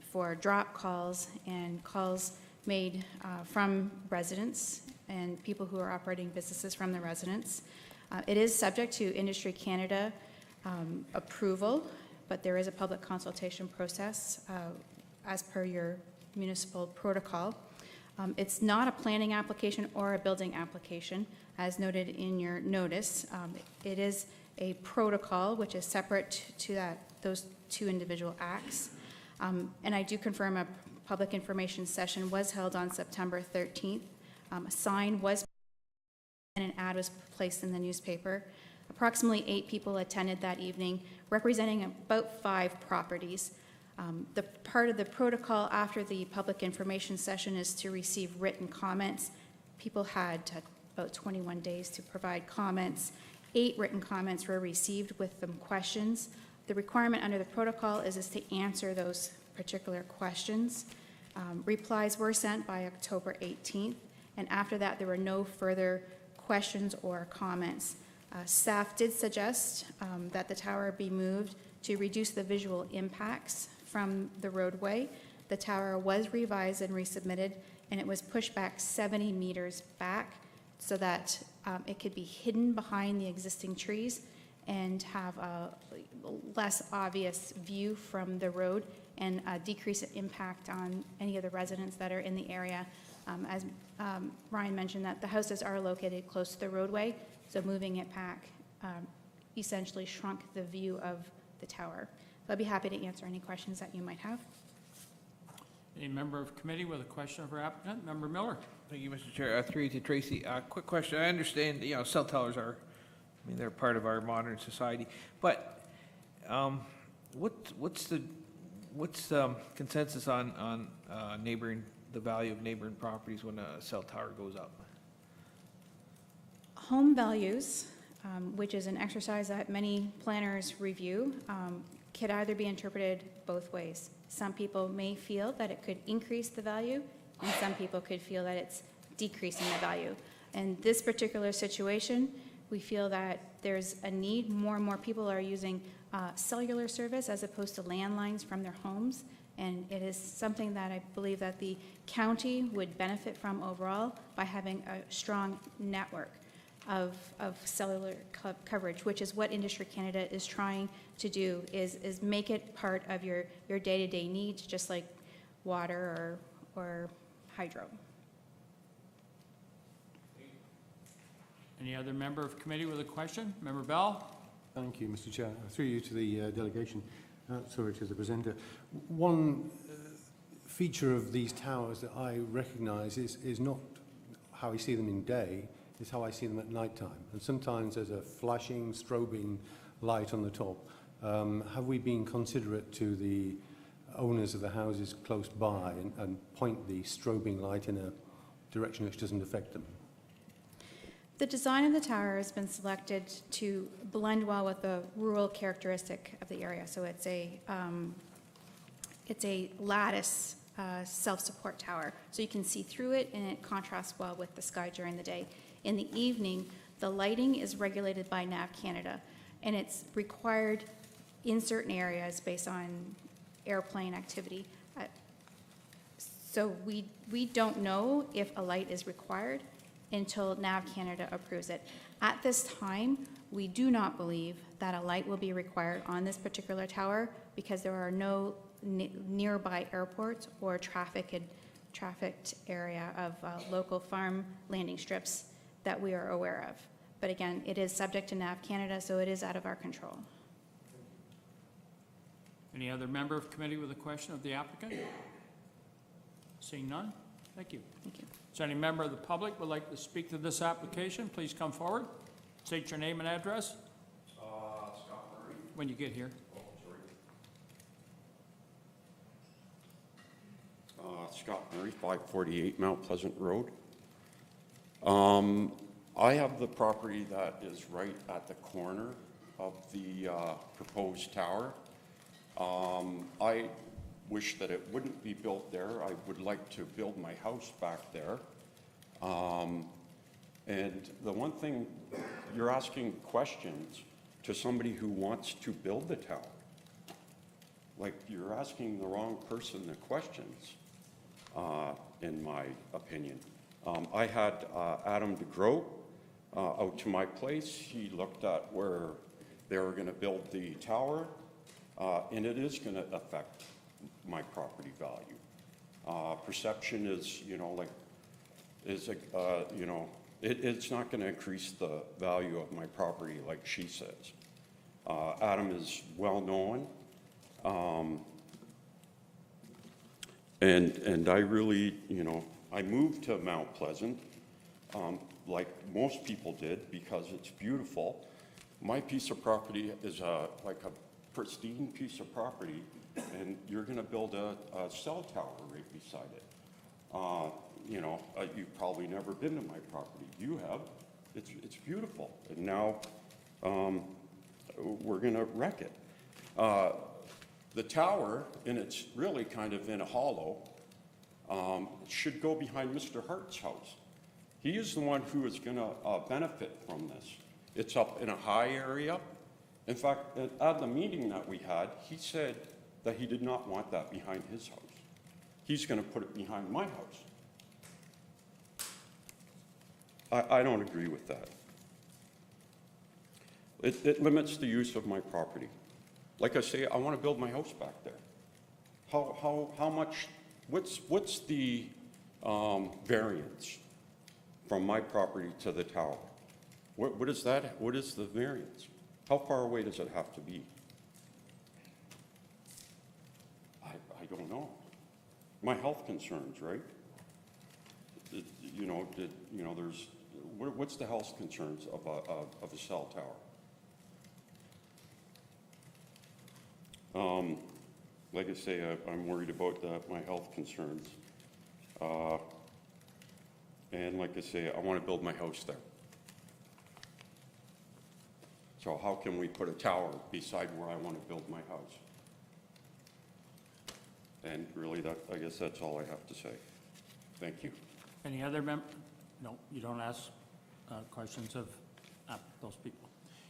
for drop calls and calls made from residents and people who are operating businesses from the residents. It is subject to Industry Canada approval, but there is a public consultation process as per your municipal protocol. It's not a planning application or a building application, as noted in your notice. It is a protocol which is separate to those two individual acts. And I do confirm a public information session was held on September 13th. A sign was and an ad was placed in the newspaper. Approximately 8 people attended that evening, representing about 5 properties. The part of the protocol after the public information session is to receive written comments. People had about 21 days to provide comments. 8 written comments were received with them questions. The requirement under the protocol is to answer those particular questions. Replies were sent by October 18th, and after that there were no further questions or comments. Staff did suggest that the tower be moved to reduce the visual impacts from the roadway. The tower was revised and resubmitted, and it was pushed back 70 meters back so that it could be hidden behind the existing trees and have a less obvious view from the road and decrease the impact on any of the residents that are in the area. As Ryan mentioned, that the houses are located close to the roadway, so moving it back essentially shrunk the view of the tower. So I'd be happy to answer any questions that you might have. Any member of committee with a question of our applicant? Member Miller. Thank you, Mr. Chair. Through you to Tracy. Quick question. I understand, cell towers are, they're part of our modern society. But what's the consensus on the value of neighboring properties when a cell tower goes up? Home values, which is an exercise that many planners review, could either be interpreted both ways. Some people may feel that it could increase the value, and some people could feel that it's decreasing the value. In this particular situation, we feel that there's a need. More and more people are using cellular service as opposed to landlines from their homes, and it is something that I believe that the county would benefit from overall by having a strong network of cellular coverage, which is what Industry Canada is trying to do, is make it part of your day-to-day needs, just like water or hydro. Any other member of committee with a question? Member Bell? Thank you, Mr. Chair. Through you to the delegation, sorry, to the presenter. One feature of these towers that I recognise is not how I see them in day, is how I see them at night time. And sometimes there's a flashing, strobing light on the top. Have we been considerate to the owners of the houses close by and point the strobing light in a direction which doesn't affect them? The design of the tower has been selected to blend well with the rural characteristic of the area. So it's a lattice self-support tower. So you can see through it, and it contrasts well with the sky during the day. In the evening, the lighting is regulated by NAV Canada, and it's required in certain areas based on airplane activity. So we don't know if a light is required until NAV Canada approves it. At this time, we do not believe that a light will be required on this particular tower because there are no nearby airports or trafficked area of local farm landing strips that we are aware of. But again, it is subject to NAV Canada, so it is out of our control. Any other member of committee with a question of the applicant? Seeing none? Thank you. Thank you. Is there any member of the public would like to speak to this application? Please come forward. State your name and address. Scott Murray. When you get here. Oh, sorry. Scott Murray, 548 Mount Pleasant Road. I have the property that is right at the corner of the proposed tower. I wish that it wouldn't be built there. I would like to build my house back there. And the one thing, you're asking questions to somebody who wants to build the tower. Like, you're asking the wrong person the questions, in my opinion. I had Adam DeGroat out to my place. He looked at where they were going to build the tower, and it is going to affect my property value. Perception is, you know, like, is, you know, it's not going to increase the value of my property like she says. Adam is well-known. And I really, you know, I moved to Mount Pleasant, like most people did, because it's beautiful. My piece of property is like a pristine piece of property, and you're going to build a cell tower right beside it. You know, you've probably never been to my property. You have. It's beautiful. And now we're going to wreck it. The tower, and it's really kind of in a hollow, should go behind Mr. Hart's house. He is the one who is going to benefit from this. It's up in a high area. In fact, at the meeting that we had, he said that he did not want that behind his house. He's going to put it behind my house. I don't agree with that. It limits the use of my property. Like I say, I want to build my house back there. How much, what's the variance from my property to the tower? What is that? What is the variance? How far away does it have to be? I don't know. My health concerns, right? There's, what's the health concerns of a cell tower? Like I say, I'm worried about my health concerns. And like I say, I want to build my house there. So how can we put a tower beside where I want to build my house? And really, I guess that's all I have to say. Thank you. Any other no, you don't ask questions of those people.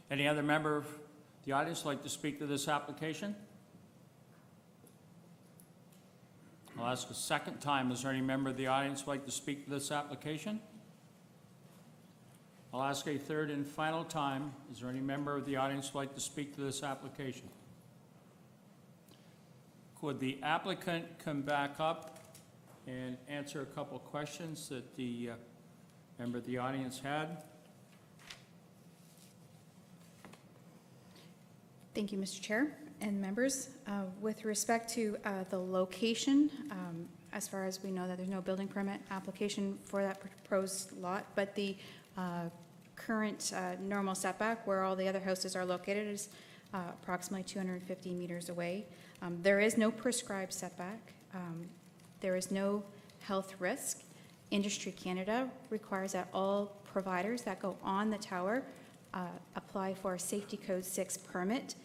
Any other member of the audience like to speak to this application? I'll ask a second time. Is there any member of the audience like to speak to this application? I'll ask a third and final time. Is there any member of the audience like to speak to this application? Could the applicant come back up and answer a couple of questions that the member of the audience had? Thank you, Mr. Chair and members. With respect to the location, as far as we know that there's no building permit application for that proposed lot, but the current normal setback where all the other houses are located is approximately 250 meters away. There is no prescribed setback. There is no health risk. Industry Canada requires that all providers that go on the tower apply for a Safety Code 6 permit.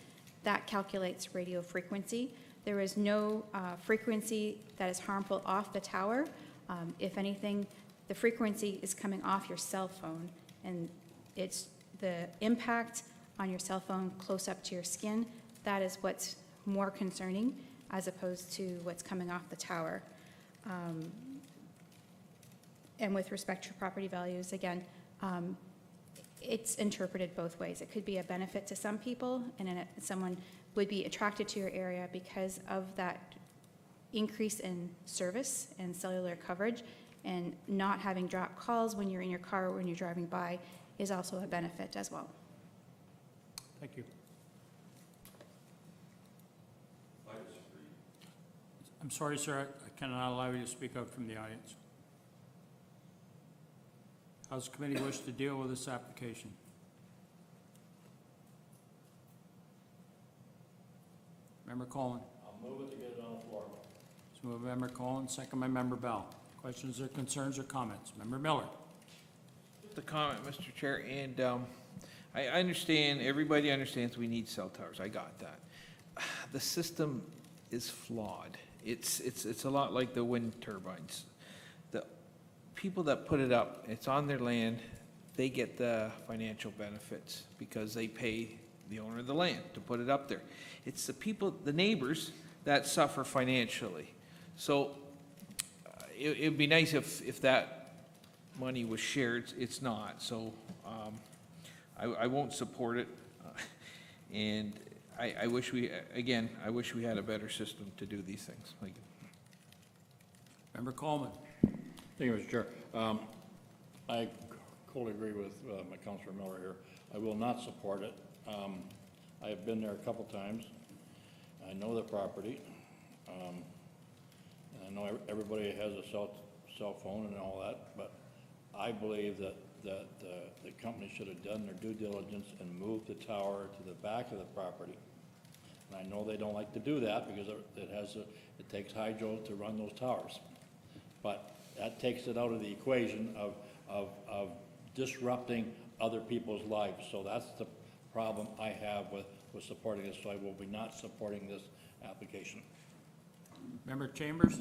That calculates radio frequency. There is no frequency that is harmful off the tower. If anything, the frequency is coming off your cell phone, and it's the impact on your cell phone close up to your skin. That is what's more concerning as opposed to what's coming off the tower. And with respect to property values, again, it's interpreted both ways. It could be a benefit to some people, and then someone would be attracted to your area because of that increase in service and cellular coverage, and not having dropped calls when you're in your car or when you're driving by is also a benefit as well. Thank you. I'm sorry, sir, I cannot allow you to speak out from the audience. How does the committee wish to deal with this application? Member Coleman. I'll move it to get it on the floor. It's Moved by Member Cullen, second by Member Bell. Questions or concerns or comments? Member Miller. The comment, Mr. Chair, and I understand, everybody understands we need cell towers. I got that. The system is flawed. It's a lot like the wind turbines. The people that put it up, it's on their land, they get the financial benefits because they pay the owner of the land to put it up there. It's the people, the neighbors, that suffer financially. So it'd be nice if that money was shared. It's not. So I won't support it. And I wish we, again, I wish we had a better system to do these things. Thank you. Member Coleman. Thank you, Mr. Chair. I totally agree with my Councilor Miller here. I will not support it. I have been there a couple times. I know the property. And I know everybody has a cell phone and all that, but I believe that the company should have done their due diligence and moved the tower to the back of the property. And I know they don't like to do that because it takes hydro to run those towers. But that takes it out of the equation of disrupting other people's lives. So that's the problem I have with supporting this. So I will be not supporting this application. Member Chambers.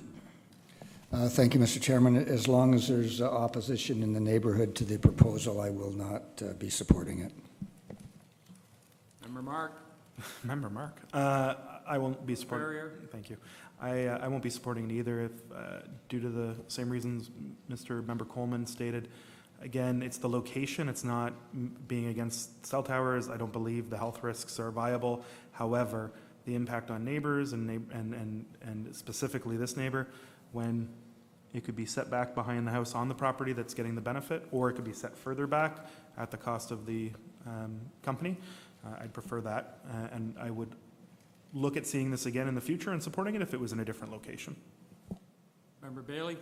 Thank you, Mr. Chairman. As long as there's opposition in the neighborhood to the proposal, I will not be supporting it. Member Mark. Member Mark. I won't be supporting. Barrier. Thank you. I won't be supporting it either if, due to the same reasons Mr. Member Coleman stated. Again, it's the location. It's not being against cell towers. I don't believe the health risks are viable. However, the impact on neighbors and specifically this neighbor, when it could be set back behind the house on the property that's getting the benefit, or it could be set further back at the cost of the company. I'd prefer that, and I would look at seeing this again in the future and supporting it if it was in a different location. Member Bailey.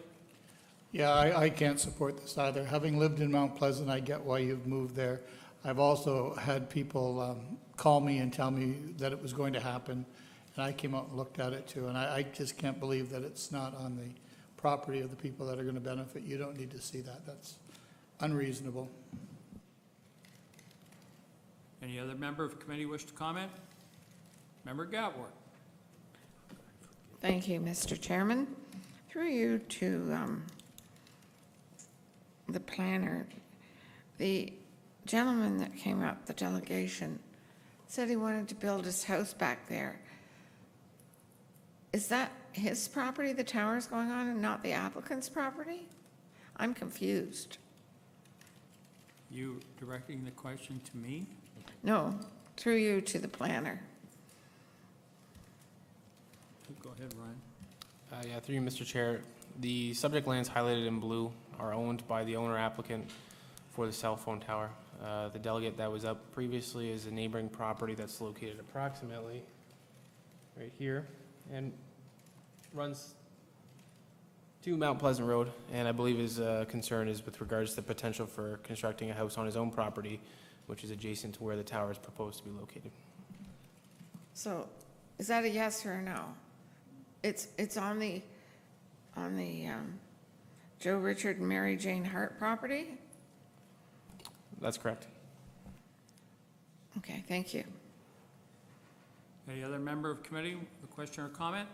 Yeah, I can't support this either. Having lived in Mount Pleasant, I get why you've moved there. I've also had people call me and tell me that it was going to happen, and I came out and looked at it too, and I just can't believe that it's not on the property of the people that are going to benefit. You don't need to see that. That's unreasonable. Any other member of committee wish to comment? Member Gatward. Thank you, Mr. Chairman. Through you to the planner, the gentleman that came up, the delegation, said he wanted to build his house back there. Is that his property the tower's going on and not the applicant's property? I'm confused. You directing the question to me? No, through you to the planner. Go ahead, Ryan. Yeah, through you, Mr. Chair. The subject lands highlighted in blue are owned by the owner applicant for the cell phone tower. The delegate that was up previously is a neighboring property that's located approximately right here and runs to Mount Pleasant Road. And I believe his concern is with regards to the potential for constructing a house on his own property, which is adjacent to where the tower is proposed to be located. So is that a yes or a no? It's on the Joe Richard and Mary Jane Hart property? That's correct. Okay, thank you. Any other member of committee with a question or comment?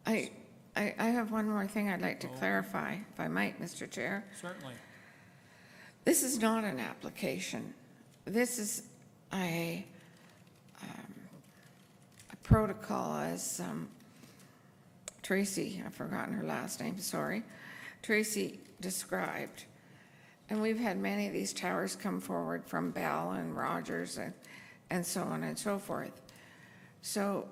I have one more thing I'd like to clarify, if I might, Mr. Chair. Certainly. This is not an application. This is a protocol, as Tracy, I've forgotten her last name, sorry, Tracy described. And we've had many of these towers come forward from Bell and Rogers and so on and so forth. So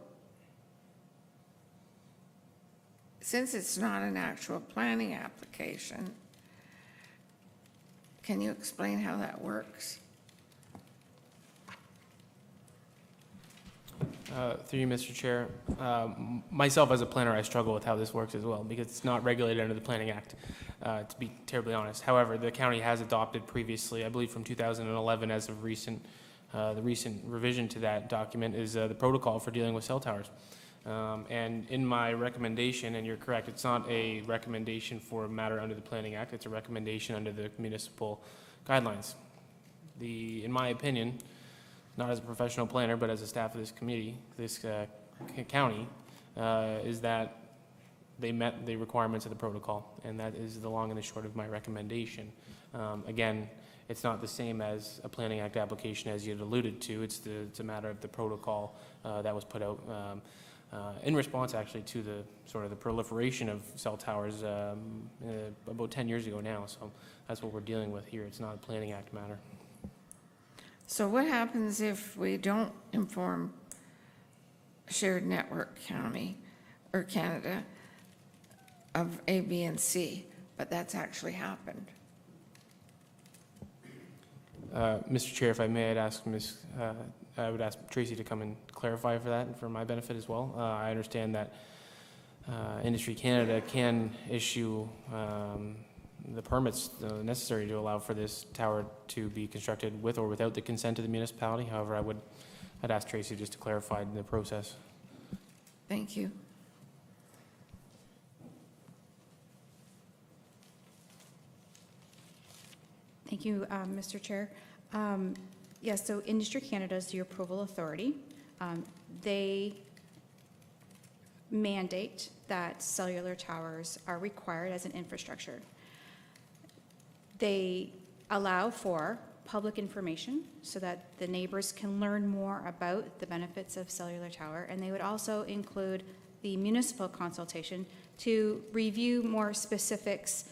since it's not an actual planning application, can you explain how that works? Through you, Mr. Chair. Myself, as a planner, I struggle with how this works as well, because it's not regulated under the Planning Act, to be terribly honest. However, the county has adopted previously, I believe from 2011, as of the recent revision to that document is the protocol for dealing with cell towers. And in my recommendation, and you're correct, it's not a recommendation for a matter under the Planning Act, it's a recommendation under the municipal guidelines. In my opinion, not as a professional planner, but as a staff of this committee, this county, is that they met the requirements of the protocol, and that is the long and the short of my recommendation. Again, it's not the same as a Planning Act application as you had alluded to. It's a matter of the protocol that was put out in response actually to the sort of the proliferation of cell towers about 10 years ago now. So that's what we're dealing with here. It's not a Planning Act matter. So what happens if we don't inform Shared Network County or Canada of A, B, and C, but that's actually happened? Mr. Chair, if I may, I would ask Tracy to come and clarify for that and for my benefit as well. I understand that Industry Canada can issue the permits necessary to allow for this tower to be constructed with or without the consent of the municipality. However, I'd ask Tracy just to clarify the process. Thank you. Thank you, Mr. Chair. Yes, so Industry Canada is the approval authority. They mandate that cellular towers are required as an infrastructure. They allow for public information so that the neighbors can learn more about the benefits of cellular tower, and they would also include the municipal consultation to review more specifics.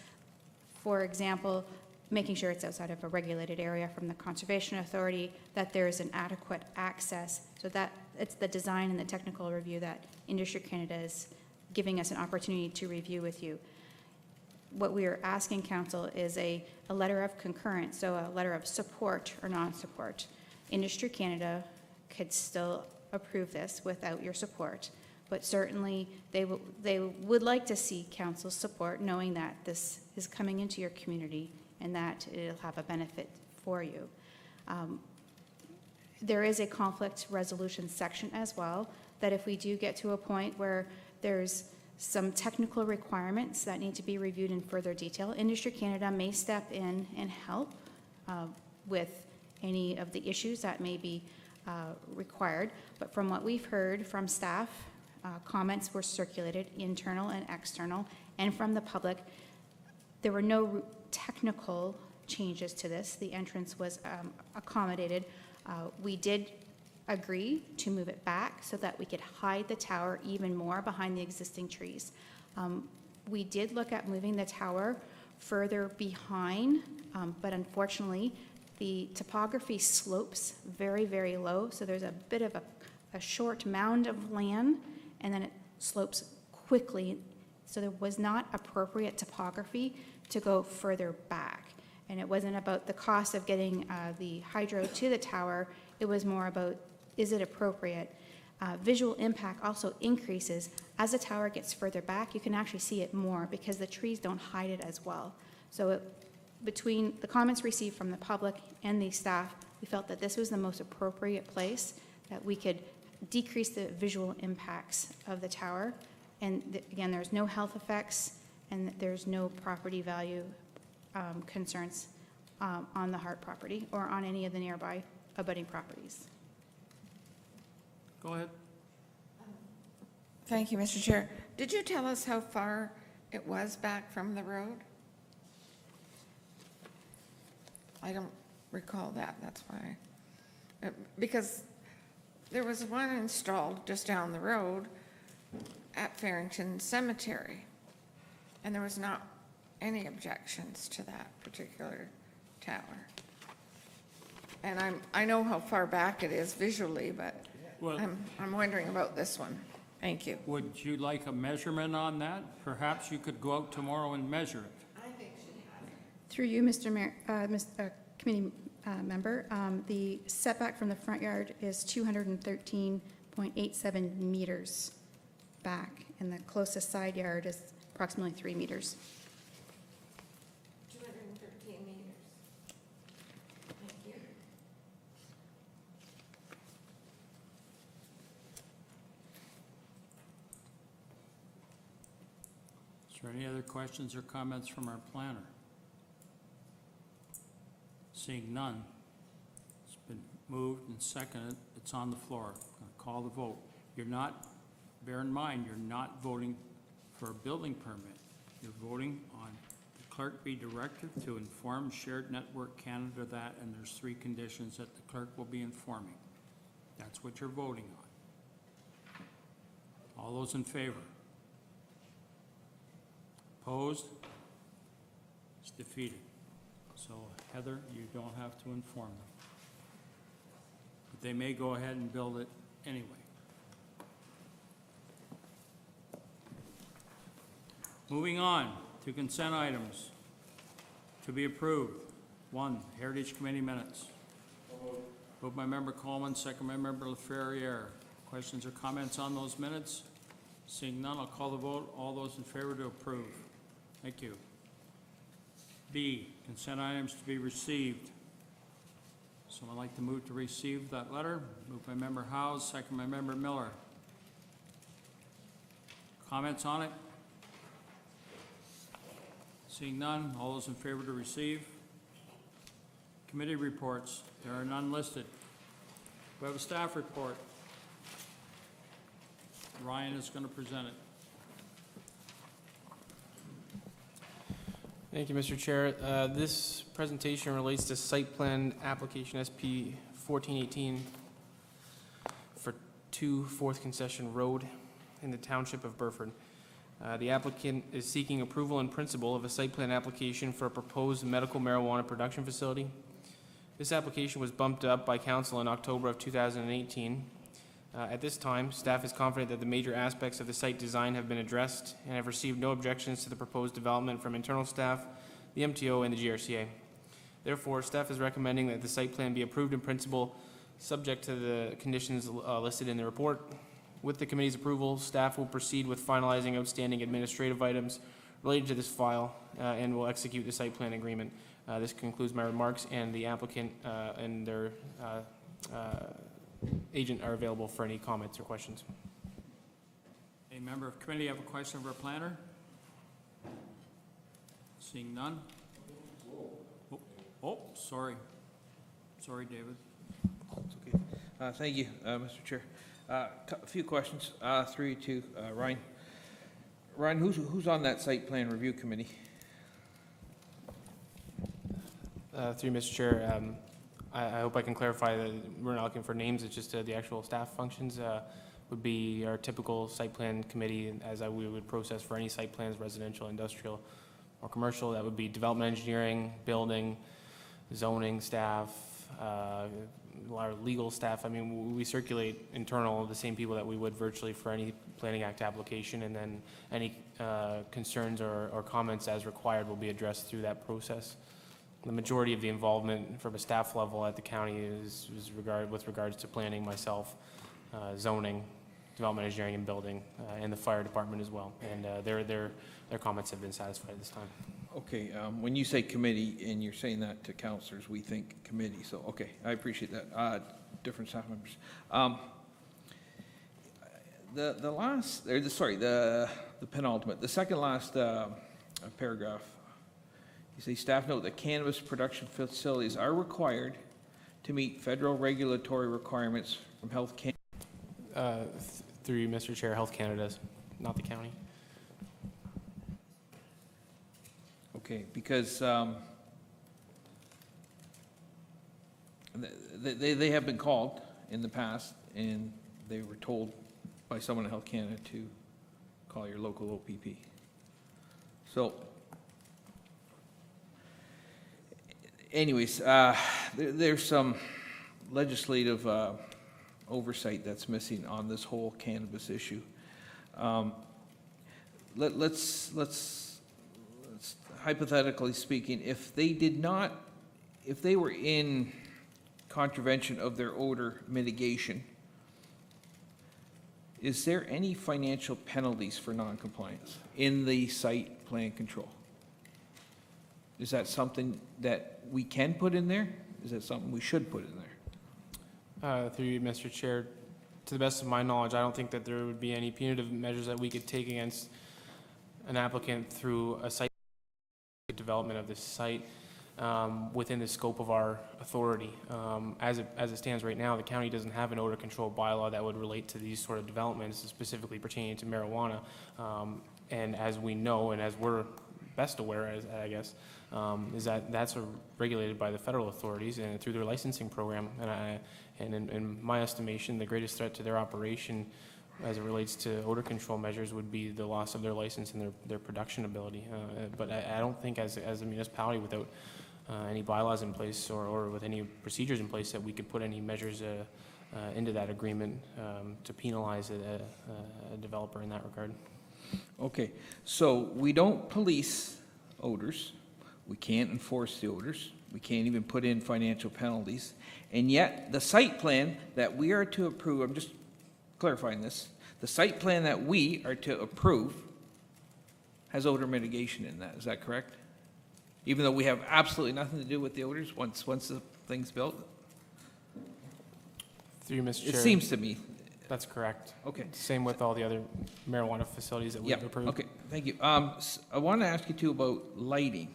For example, making sure it's outside of a regulated area from the Conservation Authority, that there is an adequate access, so that it's the design and the technical review that Industry Canada is giving us an opportunity to review with you. What we are asking council is a letter of concurrence, so a letter of support or non-support. Industry Canada could still approve this without your support, but certainly they would like to see council's support, knowing that this is coming into your community and that it'll have a benefit for you. There is a conflict resolution section as well, that if we do get to a point where there's some technical requirements that need to be reviewed in further detail, Industry Canada may step in and help with any of the issues that may be required. But from what we've heard from staff, comments were circulated, internal and external, and from the public. There were no technical changes to this. The entrance was accommodated. We did agree to move it back so that we could hide the tower even more behind the existing trees. We did look at moving the tower further behind, but unfortunately, the topography slopes very, very low, so there's a bit of a short mound of land, and then it slopes quickly, so there was not appropriate topography to go further back. And it wasn't about the cost of getting the hydro to the tower, it was more about, is it appropriate? Visual impact also increases. As the tower gets further back, you can actually see it more because the trees don't hide it as well. So between the comments received from the public and the staff, we felt that this was the most appropriate place that we could decrease the visual impacts of the tower. And again, there's no health effects and there's no property value concerns on the Hart property or on any of the nearby abutting properties. Go ahead. Thank you, Mr. Chair. Did you tell us how far it was back from the road? I don't recall that, that's why. Because there was one installed just down the road at Farrington Cemetery, and there was not any objections to that particular tower. And I know how far back it is visually, but Well, I'm wondering about this one. Thank you. would you like a measurement on that? Perhaps you could go out tomorrow and measure it. Through you, Mr. Mayor, committee member, the setback from the front yard is 213.87 meters back, and the closest side yard is approximately 3 meters. 213 meters. Thank you. Is there any other questions or comments from our planner? Seeing none, it's been moved and seconded, it's on the floor. I'm gonna call the vote. You're not, bear in mind, you're not voting for a building permit. You're voting on the clerk be directed to inform Shared Network Canada that, and there's 3 conditions that the clerk will be informing. That's what you're voting on. All those in favor? Opposed? It's defeated. So Heather, you don't have to inform them. But they may go ahead and build it anyway. Moving on to consent items to be approved. 1, Heritage Committee minutes. Moved by Member Coleman, second by Member LaFerriere. Questions or comments on those minutes? Seeing none, I'll call the vote. All those in favor to approve. Thank you. B, consent items to be received. Someone like to move to receive that letter? Moved by Member Howes, second by Member Miller. Comments on it? Seeing none, all those in favor to receive? Committee reports, there are none listed. We have a staff report. Ryan is going to present it. Thank you, Mr. Chair. This presentation relates to site plan application SP 1418 for 2 4th Concession Road in the Township of Burford. The applicant is seeking approval in principle of a site plan application for a proposed medical marijuana production facility. This application was bumped up by council in October of 2018. At this time, staff is confident that the major aspects of the site design have been addressed and have received no objections to the proposed development from internal staff, the MTO, and the GRCA. Therefore, staff is recommending that the site plan be approved in principle, subject to the conditions listed in the report. With the committee's approval, staff will proceed with finalizing outstanding administrative items related to this file and will execute the site plan agreement. This concludes my remarks, and the applicant and their agent are available for any comments or questions. A member of committee have a question of our planner? Seeing none? Oh, sorry. Sorry, David. It's okay. Thank you, Mr. Chair. A few questions, 3 to Ryan. Ryan, who's on that site plan review committee? Through Mr. Chair, I hope I can clarify that we're not looking for names, it's just the actual staff functions would be our typical site plan committee, as we would process for any site plans, residential, industrial, or commercial. That would be development engineering, building, zoning staff, our legal staff. I mean, we circulate internal, the same people that we would virtually for any Planning Act application, and then any concerns or comments as required will be addressed through that process. The majority of the involvement from a staff level at the county is with regards to planning, myself, zoning, development engineering and building, and the fire department as well. And their comments have been satisfied this time. Okay, when you say committee and you're saying that to councillors, we think committee, so, okay, I appreciate that. Different staff members. The penultimate, the second last paragraph, you say staff note that cannabis production facilities are required to meet federal regulatory requirements from Health Canada. Through Mr. Chair, Health Canada, not the county. Okay, because they have been called in the past, and they were told by someone at Health Canada to call your local OPP. So, anyways, there's some legislative oversight that's missing on this whole cannabis issue. Let's hypothetically speaking, if they were in contravention of their odor mitigation, is there any financial penalties for noncompliance in the site plan control? Is that something that we can put in there? Is that something we should put in there? Through you, Mr. Chair, to the best of my knowledge, I don't think that there would be any punitive measures that we could take against an applicant through a site development of this site within the scope of our authority. As it stands right now, the county doesn't have an odor control bylaw that would relate to these sort of developments, specifically pertaining to marijuana. And as we know, and as we're best aware, as I guess, is that that's regulated by the federal authorities and through their licensing program. And in my estimation, the greatest threat to their operation as it relates to odor control measures would be the loss of their license and their production ability. But I don't think as a municipality, without any bylaws in place or with any procedures in place, that we could put any measures into that agreement to penalize a developer in that regard. Okay, so we don't police odors, we can't enforce the odors, we can't even put in financial penalties, and yet the site plan that we are to approve, I'm just clarifying this, the site plan that we are to approve has odor mitigation in that, is that correct? Even though we have absolutely nothing to do with the odors once the thing's built? Through you, Mr. Chair. It seems to me. That's correct. Okay. Same with all the other marijuana facilities that we've Yeah, approved. okay, thank you. I want to ask you too about lighting.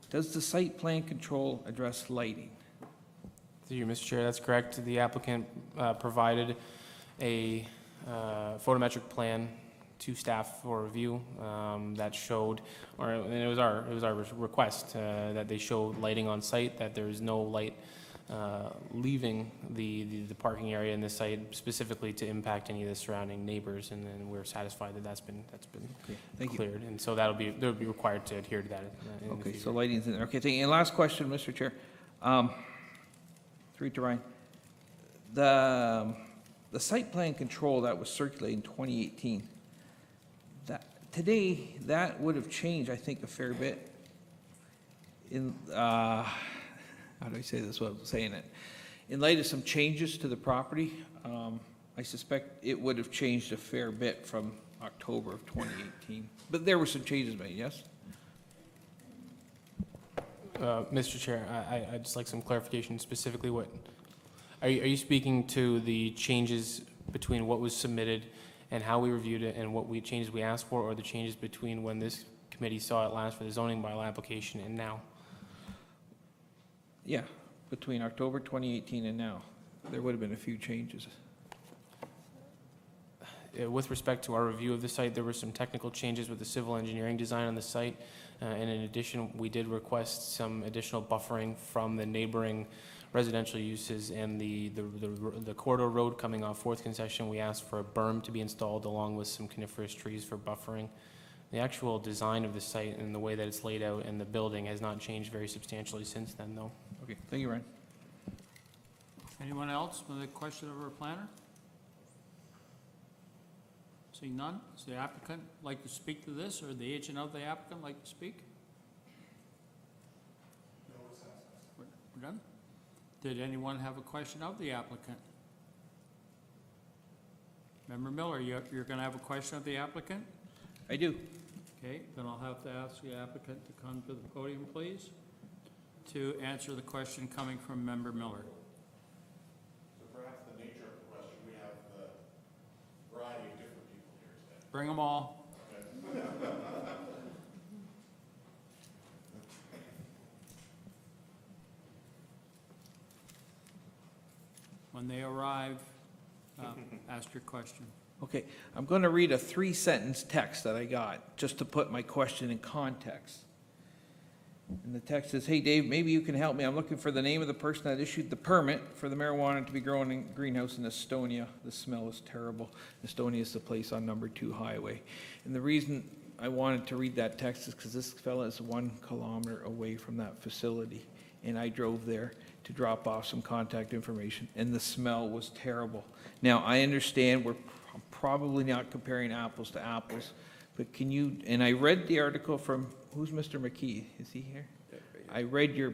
Does the site plan control address lighting? Through you, Mr. Chair, that's correct. The applicant provided a photometric plan to staff for review that showed, and it was our request that they show lighting on site, that there is no light leaving the parking area in the site specifically to impact any of the surrounding neighbors, and then we're satisfied that that's been Thank you. cleared, and so they'll be required to adhere to that. In the Okay, future. so lighting's in there. Okay, thank you. And last question, Mr. Chair. Through to Ryan. The site plan control that was circulated in 2018, today, that would have changed, I think, a fair bit. How do I say this without saying it? In light of some changes to the property, I suspect it would have changed a fair bit from October of 2018. But there were some changes made, yes? Mr. Chair, I'd just like some clarification, specifically what, are you speaking to the changes between what was submitted and how we reviewed it and what changes we asked for, or the changes between when this committee saw it last for the zoning bylaw application and now? Yeah, between October 2018 and now, there would have been a few changes. With respect to our review of the site, there were some technical changes with the civil engineering design on the site. And in addition, we did request some additional buffering from the neighboring residential uses and the corridor road coming off Fourth Concession. We asked for a berm to be installed along with some coniferous trees for buffering. The actual design of the site and the way that it's laid out and the building has not changed very substantially since then, though. Okay, thank you, Ryan. Anyone else with a question of our planner? Seeing none, does the applicant like to speak to this, or the agent of the applicant like to speak? We're done? Did anyone have a question of the applicant? Member Miller, you're going to have a question of the applicant? I do. Okay, then I'll have to ask the applicant to come to the podium, please, to answer the question coming from Member Miller. So perhaps the nature of the question, we have the variety of different people here today. Bring them all. When they arrive, ask your question. Okay, I'm going to read a 3-sentence text that I got, just to put my question in context. And the text says, "Hey Dave, maybe you can help me. I'm looking for the name of the person that issued the permit for the marijuana to be grown in greenhouse in Estonia. The smell is terrible. Estonia is the place on number 2 highway." And the reason I wanted to read that text is because this fella is 1 kilometer away from that facility. And I drove there to drop off some contact information, and the smell was terrible. Now, I understand we're probably not comparing apples to apples, but can you, and I read the article from, who's Mr. McKee? Is he here? I read your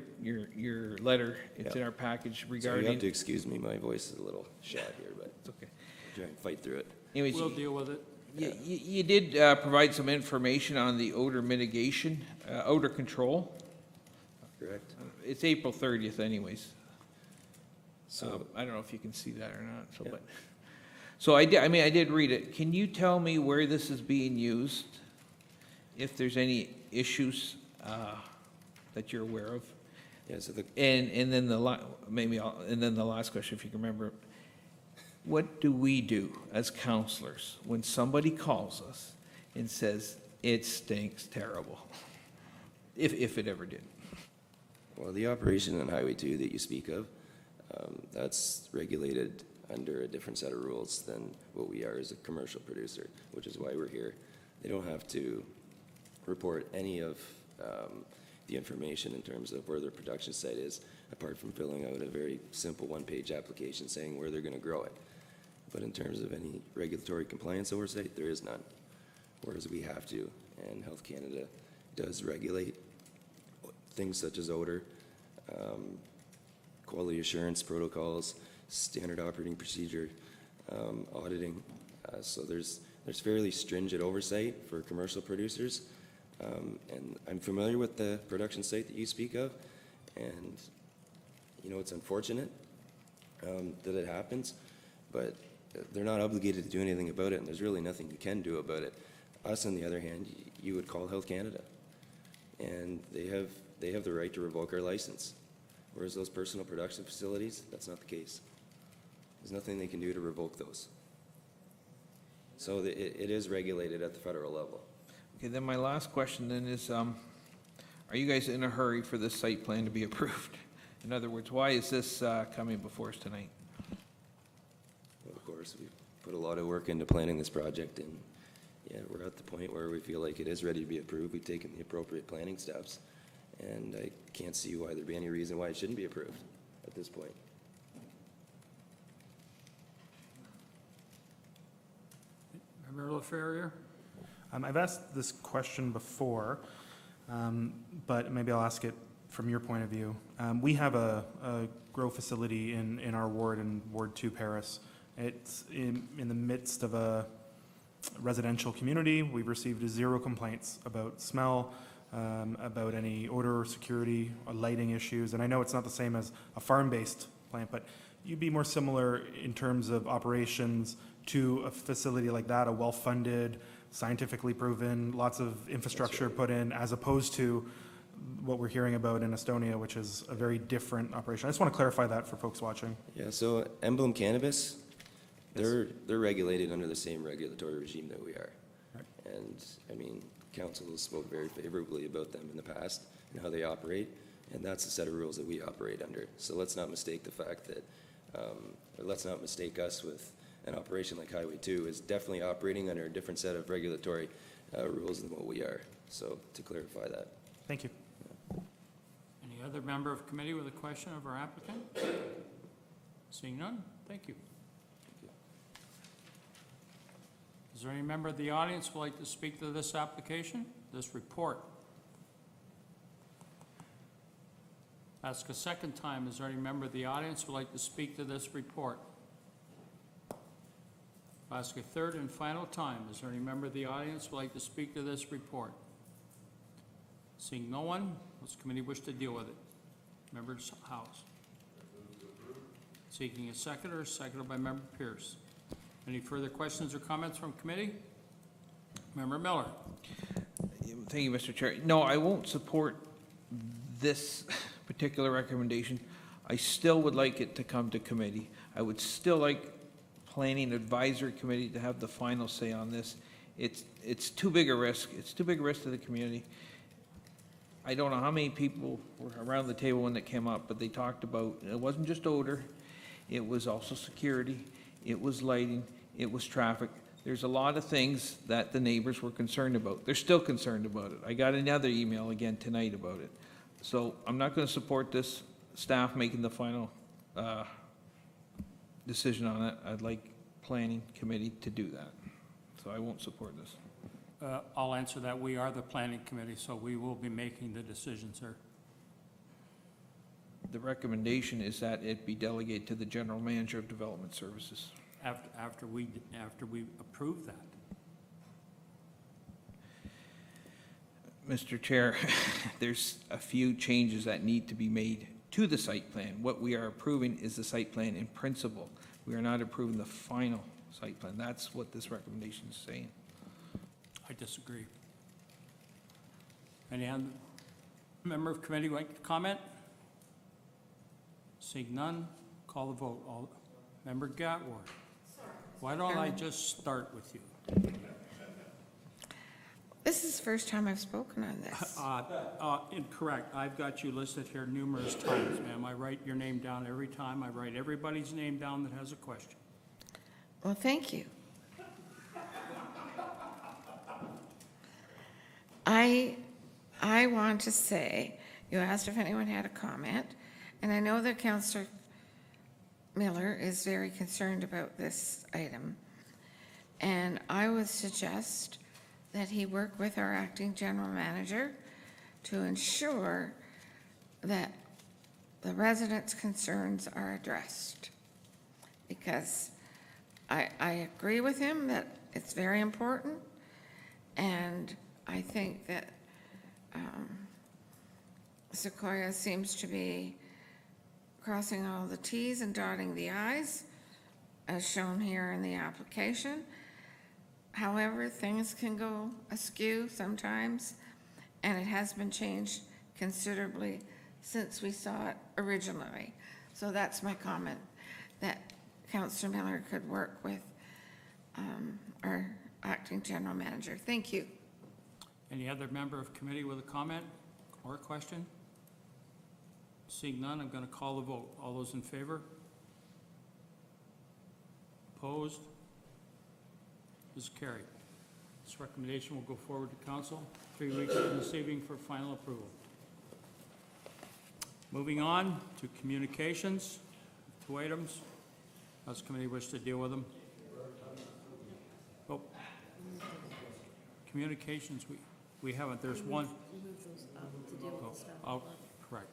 letter, it's in our package regarding. You have to excuse me, my voice is a little shot here, but it's okay. Try and fight through it. Anyways, We'll deal with it. You did provide some information on the odor mitigation, odor control. Correct. It's April 30th anyways. So I don't know if you can see that or not, so, but. So I did read it. Can you tell me where this is being used? if there's any issues that you're aware of. Yeah, so the, And then the last question, if you can remember, what do we do as counselors when somebody calls us and says, it stinks terrible? If it ever did. well, the operation on Highway 2 that you speak of, that's regulated under a different set of rules than what we are as a commercial producer, which is why we're here. They don't have to report any of the information in terms of where their production site is, apart from filling out a very simple one-page application saying where they're going to grow it. But in terms of any regulatory compliance oversight, there is none, whereas we have to, and Health Canada does regulate things such as odor, quality assurance protocols, standard operating procedure, auditing. So there's fairly stringent oversight for commercial producers. And I'm familiar with the production site that you speak of, and, you know, it's unfortunate that it happens, but they're not obligated to do anything about it, and there's really nothing you can do about it. Us, on the other hand, you would call Health Canada, and they have the right to revoke our license, whereas those personal production facilities, that's not the case. There's nothing they can do to revoke those. So it is regulated at the federal level. Okay, then my last question then is, are you guys in a hurry for this site plan to be approved? In other words, why is this coming before us tonight? Well, of course, we've put a lot of work into planning this project, and yeah, we're at the point where we feel like it is ready to be approved. We've taken the appropriate planning steps, and I can't see why there'd be any reason why it shouldn't be approved at this point. Member LaFerrier? I've asked this question before, but maybe I'll ask it from your point of view. We have a grow facility in our ward, in Ward 2 Paris. It's in the midst of a residential community. We've received 0 complaints about smell, about any odor, security, or lighting issues. And I know it's not the same as a farm-based plant, but you'd be more similar in terms of operations to a facility like that, a well-funded, scientifically proven, lots of infrastructure put in, as opposed to what we're hearing about in Estonia, which is a very different operation. I just want to clarify that for folks watching. Yeah, so Emblem Cannabis, they're regulated under the same regulatory regime that we are. Right. And, I mean, council has spoke very favorably about them in the past and how they operate, and that's the set of rules that we operate under. So let's not mistake the fact that, or let's not mistake us with an operation like Highway 2 is definitely operating under a different set of regulatory rules than what we are. So to clarify that. Thank you. Any other member of committee with a question of our applicant? Seeing none, thank you. Is there any member of the audience who would like to speak to this application, this report? Ask a second time, is there any member of the audience who would like to speak to this report? Ask a third and final time, is there any member of the audience who would like to speak to this report? Seeing no one, does the committee wish to deal with it? Member House. Seeking a seconder, seconded by Member Pierce. Any further questions or comments from committee? Member Miller. Thank you, Mr. Chair. No, I won't support this particular recommendation. I still would like it to come to committee. I would still like Planning Advisory Committee to have the final say on this. It's too big a risk. It's too big a risk to the community. I don't know how many people were around the table when it came up, but they talked about, it wasn't just odor, it was also security, it was lighting, it was traffic. There's a lot of things that the neighbors were concerned about. They're still concerned about it. I got another email again tonight about it. So I'm not going to support this staff making the final decision on it. I'd like Planning Committee to do that. So I won't support this. I'll answer that. We are the planning committee, so we will be making the decision, sir. The recommendation is that it be delegated to the General Manager of Development Services. After we approve that. Mr. Chair, there's a few changes that need to be made to the site plan. What we are approving is the site plan in principle. We are not approving the final site plan. That's what this recommendation is saying. I disagree. Any other member of committee like to comment? Seeing none, call the vote. All, Member Gatward. Why don't I just start with you? This is the first time I've spoken on this. Incorrect. I've got you listed here numerous times, ma'am. I write your name down every time. I write everybody's name down that has a question. Well, thank you. I want to say, you asked if anyone had a comment, and I know that Councillor Miller is very concerned about this item. And I would suggest that he work with our acting general manager to ensure that the residents' concerns are addressed. Because I agree with him that it's very important, and I think that Sequoia seems to be crossing all the Ts and dotting the Is, as shown here in the application. However, things can go askew sometimes, and it has been changed considerably since we saw it originally. So that's my comment, that Councillor Miller could work with our acting general manager. Thank you. Any other member of committee with a comment or a question? Seeing none, I'm going to call the vote. All those in favor? Opposed? This is carried. This recommendation will go forward to council 3 weeks from this evening for final approval. Moving on to communications, 2 items. Does the committee wish to deal with them? Oh. Communications, we haven't. There's one. Oh, correct.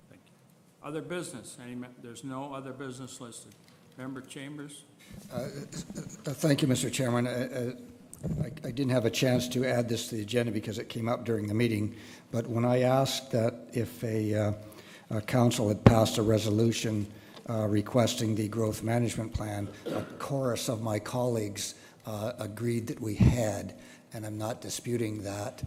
Thank you. Other business, there's no other business listed. Member Chambers? Thank you, Mr. Chairman. I didn't have a chance to add this to the agenda because it came up during the meeting, but when I asked that if a council had passed a resolution requesting the growth management plan, a chorus of my colleagues agreed that we had, and I'm not disputing that.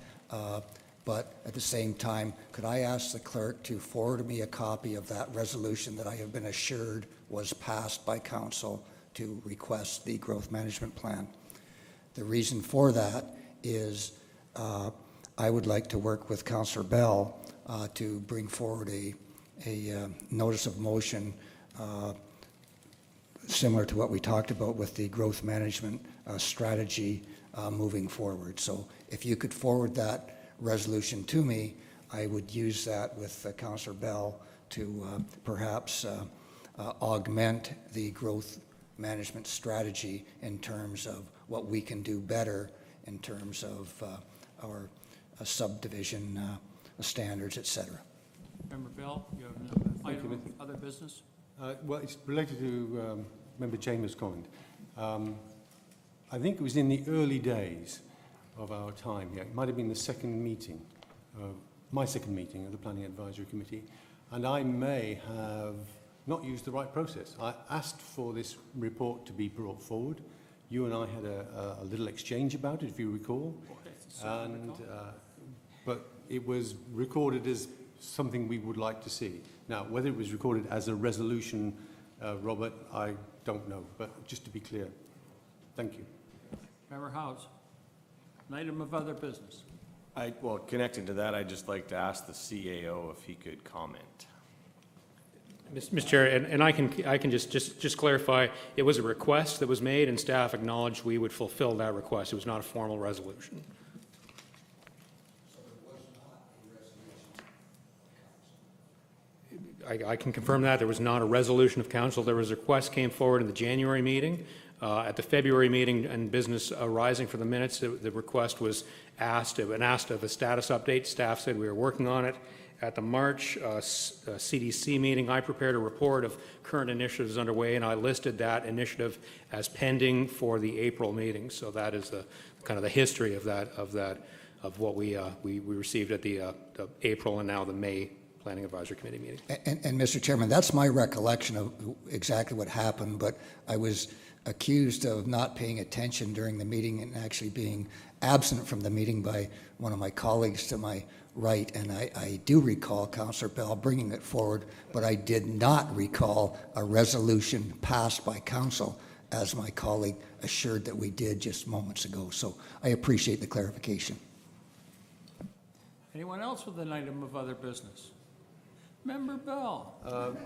But at the same time, could I ask the clerk to forward me a copy of that resolution that I have been assured was passed by council to request the growth management plan? The reason for that is I would like to work with Councillor Bell to bring forward a notice of motion similar to what we talked about with the growth management strategy moving forward. So if you could forward that resolution to me, I would use that with Councillor Bell to perhaps augment the growth management strategy in terms of what we can do better in terms of our subdivision standards, et cetera. Member Bell, you have an item of other business? Well, it's related to Member Chambers' comment. I think it was in the early days of our time here. It might have been the second meeting, my second meeting of the Planning Advisory Committee, and I may have not used the right process. I asked for this report to be brought forward. You and I had a little exchange about it, if you recall. And, but it was recorded as something we would like to see. Now, whether it was recorded as a resolution, Robert, I don't know, but just to be clear. Thank you. Member House, an item of other business. Well, connected to that, I'd just like to ask the CAO if he could comment. Mr. Chair, and I can just clarify, it was a request that was made, and staff acknowledged we would fulfill that request. It was not a formal resolution. I can confirm that. There was not a resolution of council. There was a request came forward in the January meeting. At the February meeting and business arising for the minutes, the request was asked of a status update. Staff said we were working on it. At the March CDC meeting, I prepared a report of current initiatives underway, and I listed that initiative as pending for the April meeting. So that is the kind of the history of what we received at the April and now the May Planning Advisory Committee meeting. And Mr. Chairman, that's my recollection of exactly what happened, but I was accused of not paying attention during the meeting and actually being absent from the meeting by one of my colleagues to my right, and I do recall Councillor Bell bringing it forward, but I did not recall a resolution passed by council, as my colleague assured that we did just moments ago. So I appreciate the clarification. Anyone else with an item of other business? Member Bell.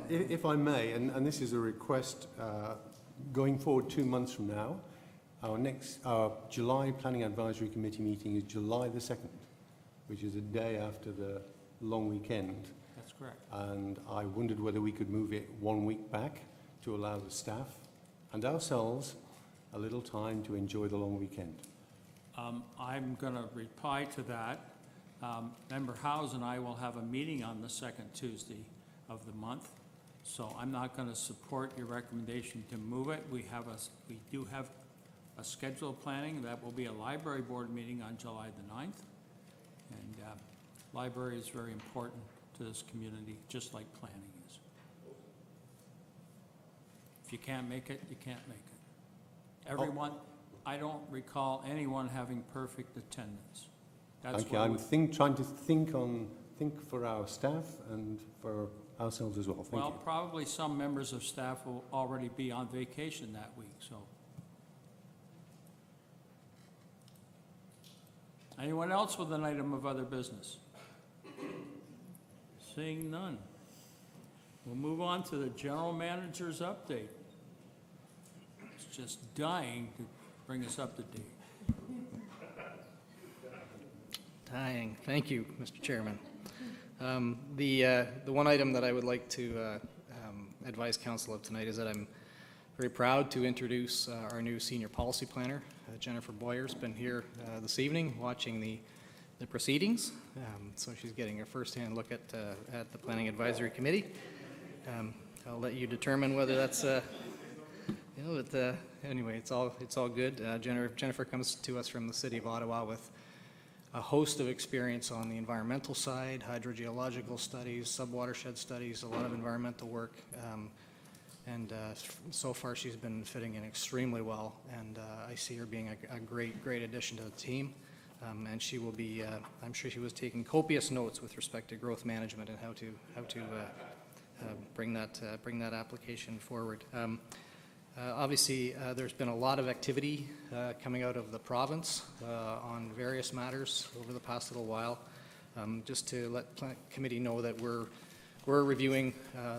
If I may, and this is a request going forward 2 months from now, our July Planning Advisory Committee meeting is July the 2nd, which is a day after the long weekend. That's correct. And I wondered whether we could move it 1 week back to allow the staff and ourselves a little time to enjoy the long weekend. I'm going to reply to that. Member Howes and I will have a meeting on the second Tuesday of the month, so I'm not going to support your recommendation to move it. We do have a scheduled planning. That will be a library board meeting on July the 9th. And library is very important to this community, just like planning is. If you can't make it, you can't make it. Everyone, I don't recall anyone having perfect attendance. That's Okay, I'm trying to think for our staff and for ourselves as well. Thank well, you. probably some members of staff will already be on vacation that week, so. Anyone else with an item of other business? Seeing none. We'll move on to the general manager's update. It's just dying to bring us up to date. Dying. Thank you, Mr. Chairman. The one item that I would like to advise council of tonight is that I'm very proud to introduce our new senior policy planner. Jennifer Boyer's been here this evening watching the proceedings, so she's getting a first-hand look at the Planning Advisory Committee. I'll let you determine whether that's but anyway, it's all good. Jennifer comes to us from the City of Ottawa with a host of experience on the environmental side, hydrogeological studies, subwatershed studies, a lot of environmental work. And so far she's been fitting in extremely well, and I see her being a great addition to the team. And she will be, I'm sure she was taking copious notes with respect to growth management and how to bring that application forward. Obviously, there's been a lot of activity coming out of the province on various matters over the past little while. Just to let the committee know that we're reviewing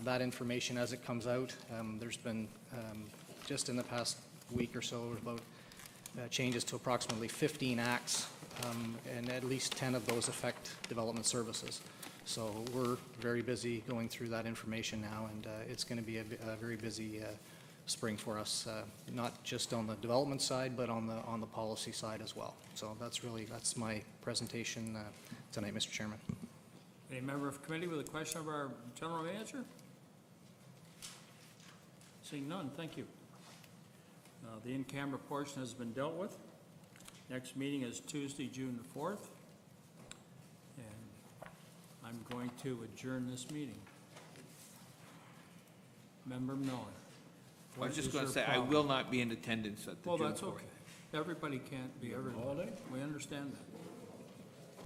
that information as it comes out. There's been, just in the past week or so, about changes to approximately 15 acts, and at least 10 of those affect development services. So we're very busy going through that information now, and it's going to be a very busy spring for us, not just on the development side, but on the policy side as well. So that's my presentation tonight, Mr. Chairman. Any member of committee with a question of our general manager? Seeing none, thank you. The in-camera portion has been dealt with. Next meeting is Tuesday, June the 4th. And I'm going to adjourn this meeting. Member Miller. I was just going to say, I will not be in attendance at the June 4th. Well, that's okay. Everybody can't be everywhere. We understand that.